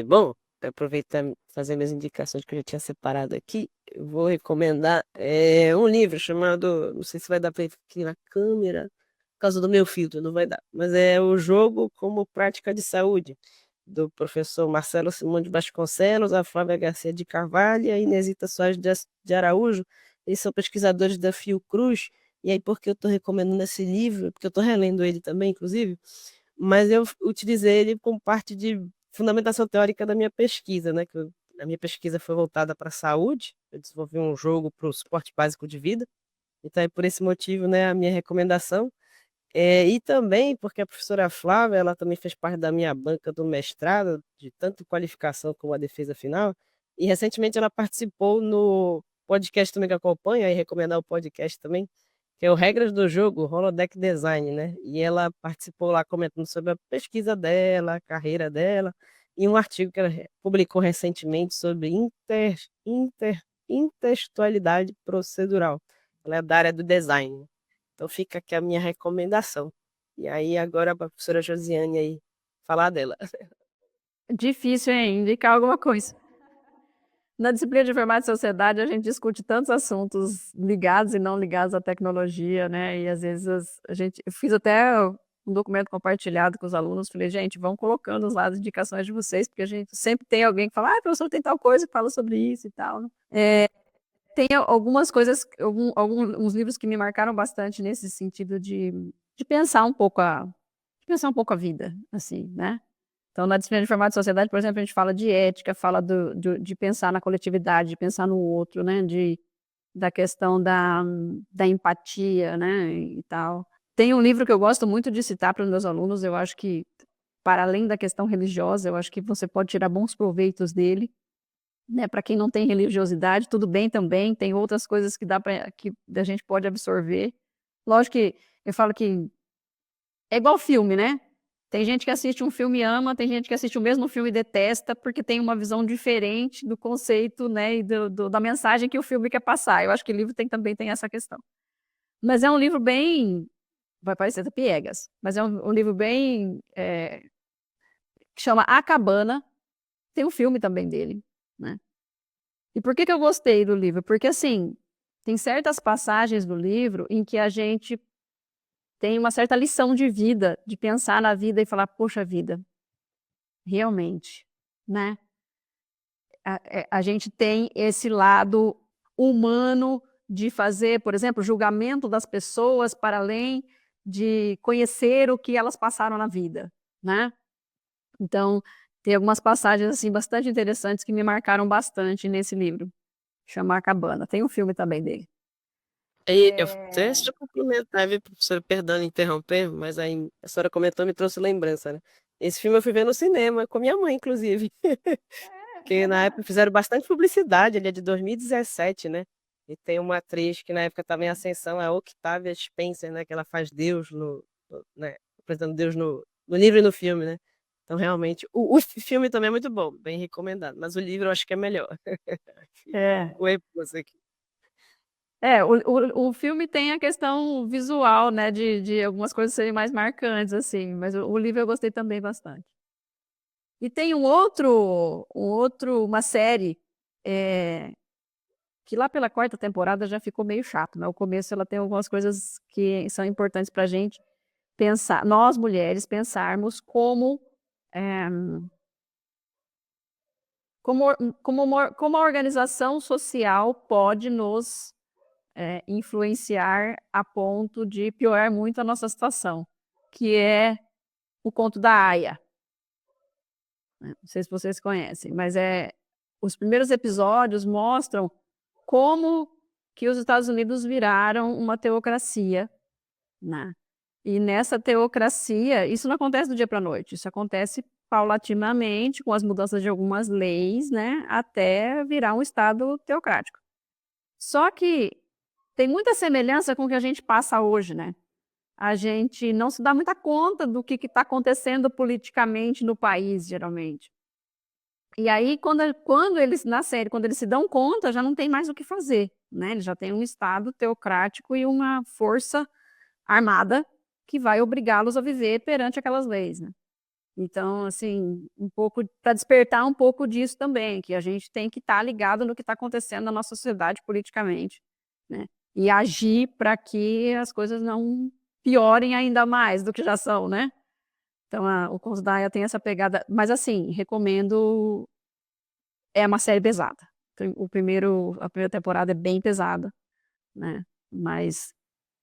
Bom, pra aproveitar e fazer minhas indicações que eu já tinha separado aqui, eu vou recomendar um livro chamado, não sei se vai dar para aqui na câmera, por causa do meu filtro, não vai dar, mas é O Jogo como Prática de Saúde, do professor Marcelo Simão de Vasconcelos, a Flávia Garcia de Carvalho e a Inesita Soares de Araújo. Eles são pesquisadores da Fiocruz. E aí, por que eu estou recomendando esse livro? Porque eu estou relendo ele também, inclusive, mas eu utilizei ele como parte de fundamentação teórica da minha pesquisa, né? A minha pesquisa foi voltada para a saúde. Eu desenvolvi um jogo para o suporte básico de vida. Então, é por esse motivo, né, a minha recomendação. E também porque a professora Flávia, ela também fez parte da minha banca do mestrado, de tanto qualificação como a defesa final. E recentemente ela participou no podcast também que acompanha, e recomendar o podcast também, que é o Regras do Jogo, Holodeck Design, né? E ela participou lá comentando sobre a pesquisa dela, a carreira dela, e um artigo que ela publicou recentemente sobre intertextualidade procedural. Ela é da área do design. Então fica aqui a minha recomendação. E aí agora a professora Josiane aí falar dela. Difícil, hein? Indicar alguma coisa. Na disciplina de Informática e Sociedade, a gente discute tantos assuntos ligados e não ligados à tecnologia, né? E às vezes eu fiz até um documento compartilhado com os alunos, falei, gente, vão colocando lá as indicações de vocês, porque a gente sempre tem alguém que fala, professor, tem tal coisa que fala sobre isso e tal, né? Tem algumas coisas, alguns livros que me marcaram bastante nesse sentido de pensar um pouco a vida, assim, né? Então, na disciplina de Informática e Sociedade, por exemplo, a gente fala de ética, fala de pensar na coletividade, de pensar no outro, né? Da questão da empatia, né? E tal. Tem um livro que eu gosto muito de citar para os meus alunos, eu acho que, para além da questão religiosa, eu acho que você pode tirar bons proveitos dele, né? Para quem não tem religiosidade, tudo bem também, tem outras coisas que que a gente pode absorver. Lógico que eu falo que é igual filme, né? Tem gente que assiste um filme e ama, tem gente que assiste o mesmo filme e detesta, porque tem uma visão diferente do conceito, né, e da mensagem que o filme quer passar. Eu acho que o livro também tem essa questão. Mas é um livro bem, vai parecer piegas, mas é um livro bem, que chama A Cabana, tem um filme também dele, né? E por que eu gostei do livro? Porque, assim, tem certas passagens do livro em que a gente tem uma certa lição de vida, de pensar na vida e falar, poxa vida, realmente, né? A gente tem esse lado humano de fazer, por exemplo, julgamento das pessoas para além de conhecer o que elas passaram na vida, né? Então, tem algumas passagens assim bastante interessantes que me marcaram bastante nesse livro, chama A Cabana. Tem um filme também dele. Aí eu até deixa eu complementar, viu, professora, perdão interromper, mas aí a senhora comentou, me trouxe lembrança, né? Esse filme eu fui ver no cinema, com minha mãe, inclusive. Porque na época fizeram bastante publicidade, ele é de 2017, né? E tem uma atriz que na época estava em ascensão, a Octavia Spencer, né? Que ela faz Deus né? Apresentando Deus no livro e no filme, né? Então, realmente, o filme também é muito bom, bem recomendado, mas o livro eu acho que é melhor. É. Oi, você aqui. O filme tem a questão visual, né, de algumas coisas serem mais marcantes, assim, mas o livro eu gostei também bastante. E tem uma série, que lá pela quarta temporada já ficou meio chato, né? O começo ela tem algumas coisas que são importantes para a gente pensar, nós mulheres pensarmos eh, como a organização social pode nos influenciar a ponto de piorar muito a nossa situação, que é o conto da Aya. Não sei se vocês conhecem, mas os primeiros episódios mostram como que os Estados Unidos viraram uma teocracia, né? E nessa teocracia, isso não acontece do dia para a noite, isso acontece paulatinamente, com as mudanças de algumas leis, né, até virar um Estado teocrático. Só que tem muita semelhança com o que a gente passa hoje, né? A gente não se dá muita conta do que está acontecendo politicamente no país, geralmente. E aí, quando eles, na série, quando eles se dão conta, já não tem mais o que fazer, né? Eles já têm um Estado teocrático e uma força armada que vai obrigá-los a viver perante aquelas leis, né? Então, assim, um pouco para despertar um pouco disso também, que a gente tem que estar ligado no que está acontecendo na nossa sociedade politicamente, né? E agir para que as coisas não piorem ainda mais do que já são, né? Então, o Contos da Aia tem essa pegada, mas assim, recomendo, é uma série pesada. A primeira temporada é bem pesada, né? Mas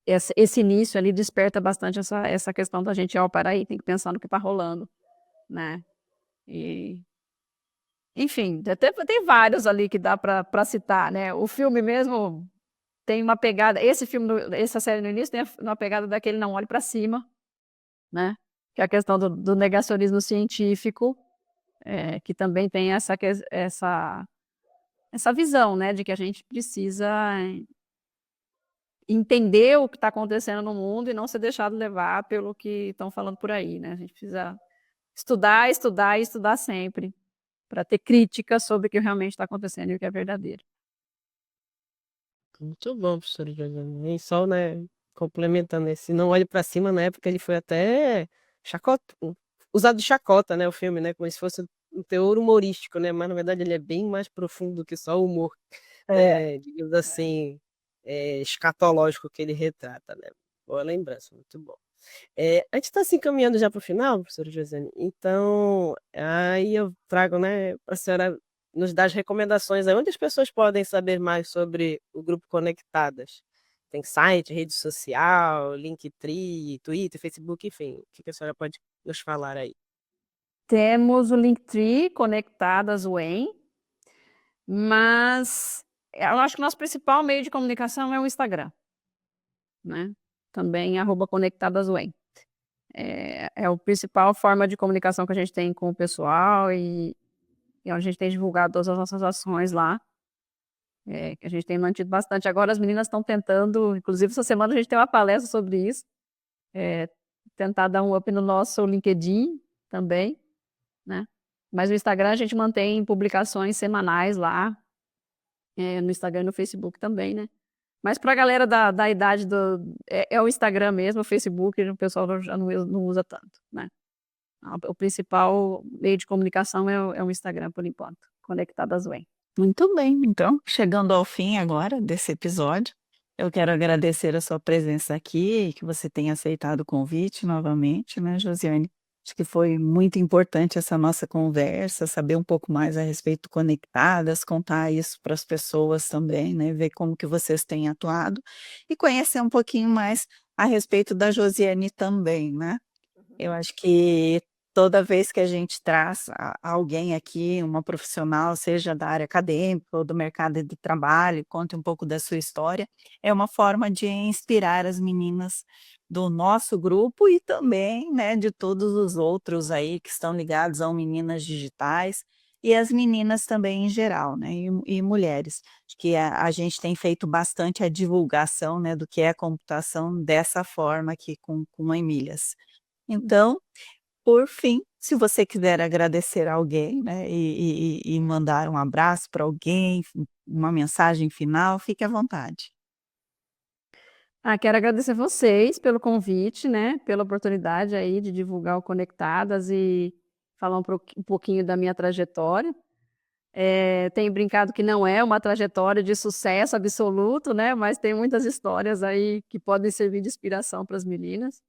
esse início ali desperta bastante essa questão da gente, ó, peraí, tem que pensar no que está rolando, né? E, enfim, tem vários ali que dá para citar, né? O filme mesmo tem uma pegada, essa série no início tem uma pegada daquele Não Olhe para Cima, né? Que é a questão do negacionismo científico, que também tem essa visão, né, de que a gente precisa entender o que está acontecendo no mundo e não ser deixado levar pelo que estão falando por aí, né? A gente precisa estudar, estudar e estudar sempre, para ter crítica sobre o que realmente está acontecendo e o que é verdadeiro. Muito bom, professora Josiane. E só, né, complementando esse Não Olhe Pra Cima, na época ele foi até usado de chacota, né, o filme, né, como se fosse um teor humorístico, né, mas na verdade ele é bem mais profundo do que só o humor, né, digamos assim, escatológico que ele retrata, né. Boa lembrança, muito bom. A gente está se encaminhando já para o final, professora Josiane, então aí eu trago, né, para a senhora nos dar as recomendações aí, onde as pessoas podem saber mais sobre o grupo Conectadas? Tem site, rede social, Linktree, Twitter, Facebook, enfim, o que a senhora pode nos falar aí? Temos o Linktree Conectadas UEM, mas eu acho que o nosso principal meio de comunicação é o Instagram, né? Também @conectadasuem. É a principal forma de comunicação que a gente tem com o pessoal e onde a gente tem divulgado todas as nossas ações lá, que a gente tem mantido bastante. Agora as meninas estão tentando, inclusive essa semana a gente tem uma palestra sobre isso, tentar dar um up no nosso LinkedIn também, né? Mas o Instagram a gente mantém publicações semanais lá, no Instagram e no Facebook também, né? Mas para a galera da idade é o Instagram mesmo, o Facebook o pessoal já não usa tanto, né? O principal meio de comunicação é o Instagram, por enquanto, Conectadas UEM. Muito bem, então, chegando ao fim agora desse episódio, eu quero agradecer a sua presença aqui e que você tenha aceitado o convite novamente, né, Josiane? Acho que foi muito importante essa nossa conversa, saber um pouco mais a respeito do Conectadas, contar isso para as pessoas também, né, ver como que vocês têm atuado e conhecer um pouquinho mais a respeito da Josiane também, né? Eu acho que toda vez que a gente traz alguém aqui, uma profissional, seja da área acadêmica ou do mercado de trabalho, conte um pouco da sua história, é uma forma de inspirar as meninas do nosso grupo e também, né, de todos os outros aí que estão ligados ao Meninas Digitais e as meninas também em geral, né, e mulheres. Acho que a gente tem feito bastante a divulgação, né, do que é computação dessa forma aqui com a Emílias. Então, por fim, se você quiser agradecer alguém, né, e mandar um abraço para alguém, uma mensagem final, fique à vontade. Quero agradecer vocês pelo convite, né, pela oportunidade aí de divulgar o Conectadas e falar um pouquinho da minha trajetória. Tenho brincado que não é uma trajetória de sucesso absoluto, né, mas tem muitas histórias aí que podem servir de inspiração para as meninas.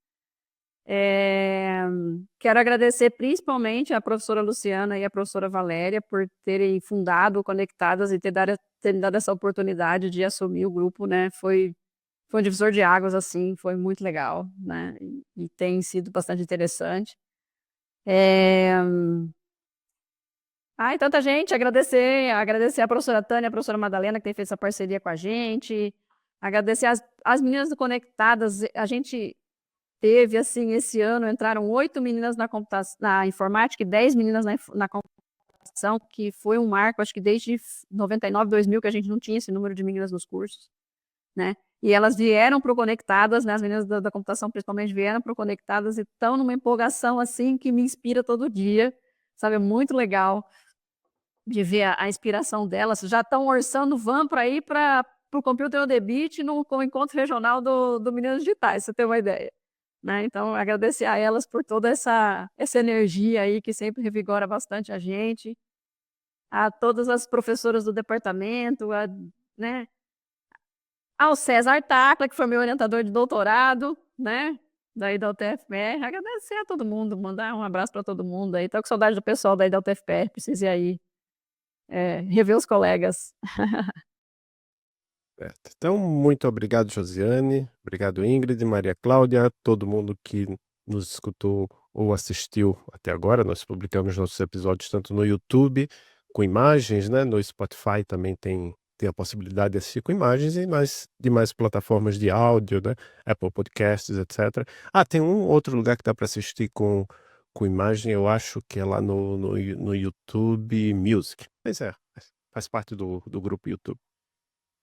Quero agradecer principalmente a professora Luciana e a professora Valéria por terem fundado o Conectadas e terem dado essa oportunidade de assumir o grupo, né, foi um divisor de águas, assim, foi muito legal, né, e tem sido bastante interessante. E tanta gente, agradecer a professora Tânia, a professora Madalena, que tem feito essa parceria com a gente, agradecer as meninas do Conectadas, a gente teve, assim, esse ano entraram 8 meninas na informática e 10 meninas na computação, que foi um marco, acho que desde 99, 2000, que a gente não tinha esse número de meninas nos cursos, né. E elas vieram para o Conectadas, né, as meninas da computação principalmente vieram para o Conectadas e estão numa empolgação, assim, que me inspira todo dia, sabe, é muito legal de ver a inspiração delas, já estão orçando van para ir para o Computer on the Beach com o encontro regional do Meninas Digitais, pra você ter uma ideia, né. Então agradecer a elas por toda essa energia aí que sempre revigora bastante a gente, a todas as professoras do departamento, né, ao César Tacla, que foi meu orientador de doutorado, né, daí da UTFPR, agradecer a todo mundo, mandar um abraço para todo mundo aí, tô com saudade do pessoal daí da UTFPR, preciso ir aí, rever os colegas. Certo. Então, muito obrigado, Josiane. Obrigado, Ingrid, Maria Cláudia, todo mundo que nos escutou ou assistiu até agora. Nós publicamos nossos episódios tanto no YouTube, com imagens, né? No Spotify também tem a possibilidade de assistir com imagens e mais demais plataformas de áudio, né? Apple Podcasts, etc. Tem um outro lugar que dá para assistir com imagem, eu acho que é lá no YouTube Music. Mas faz parte do grupo YouTube.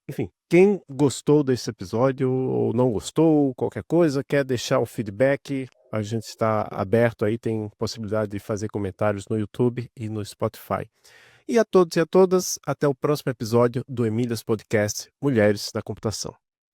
Enfim, quem gostou desse episódio ou não gostou, qualquer coisa, quer deixar um feedback, a gente está aberto aí, tem possibilidade de fazer comentários no YouTube e no Spotify. E a todos e a todas, até o próximo episódio do Emílias Podcast Mulheres da Computação.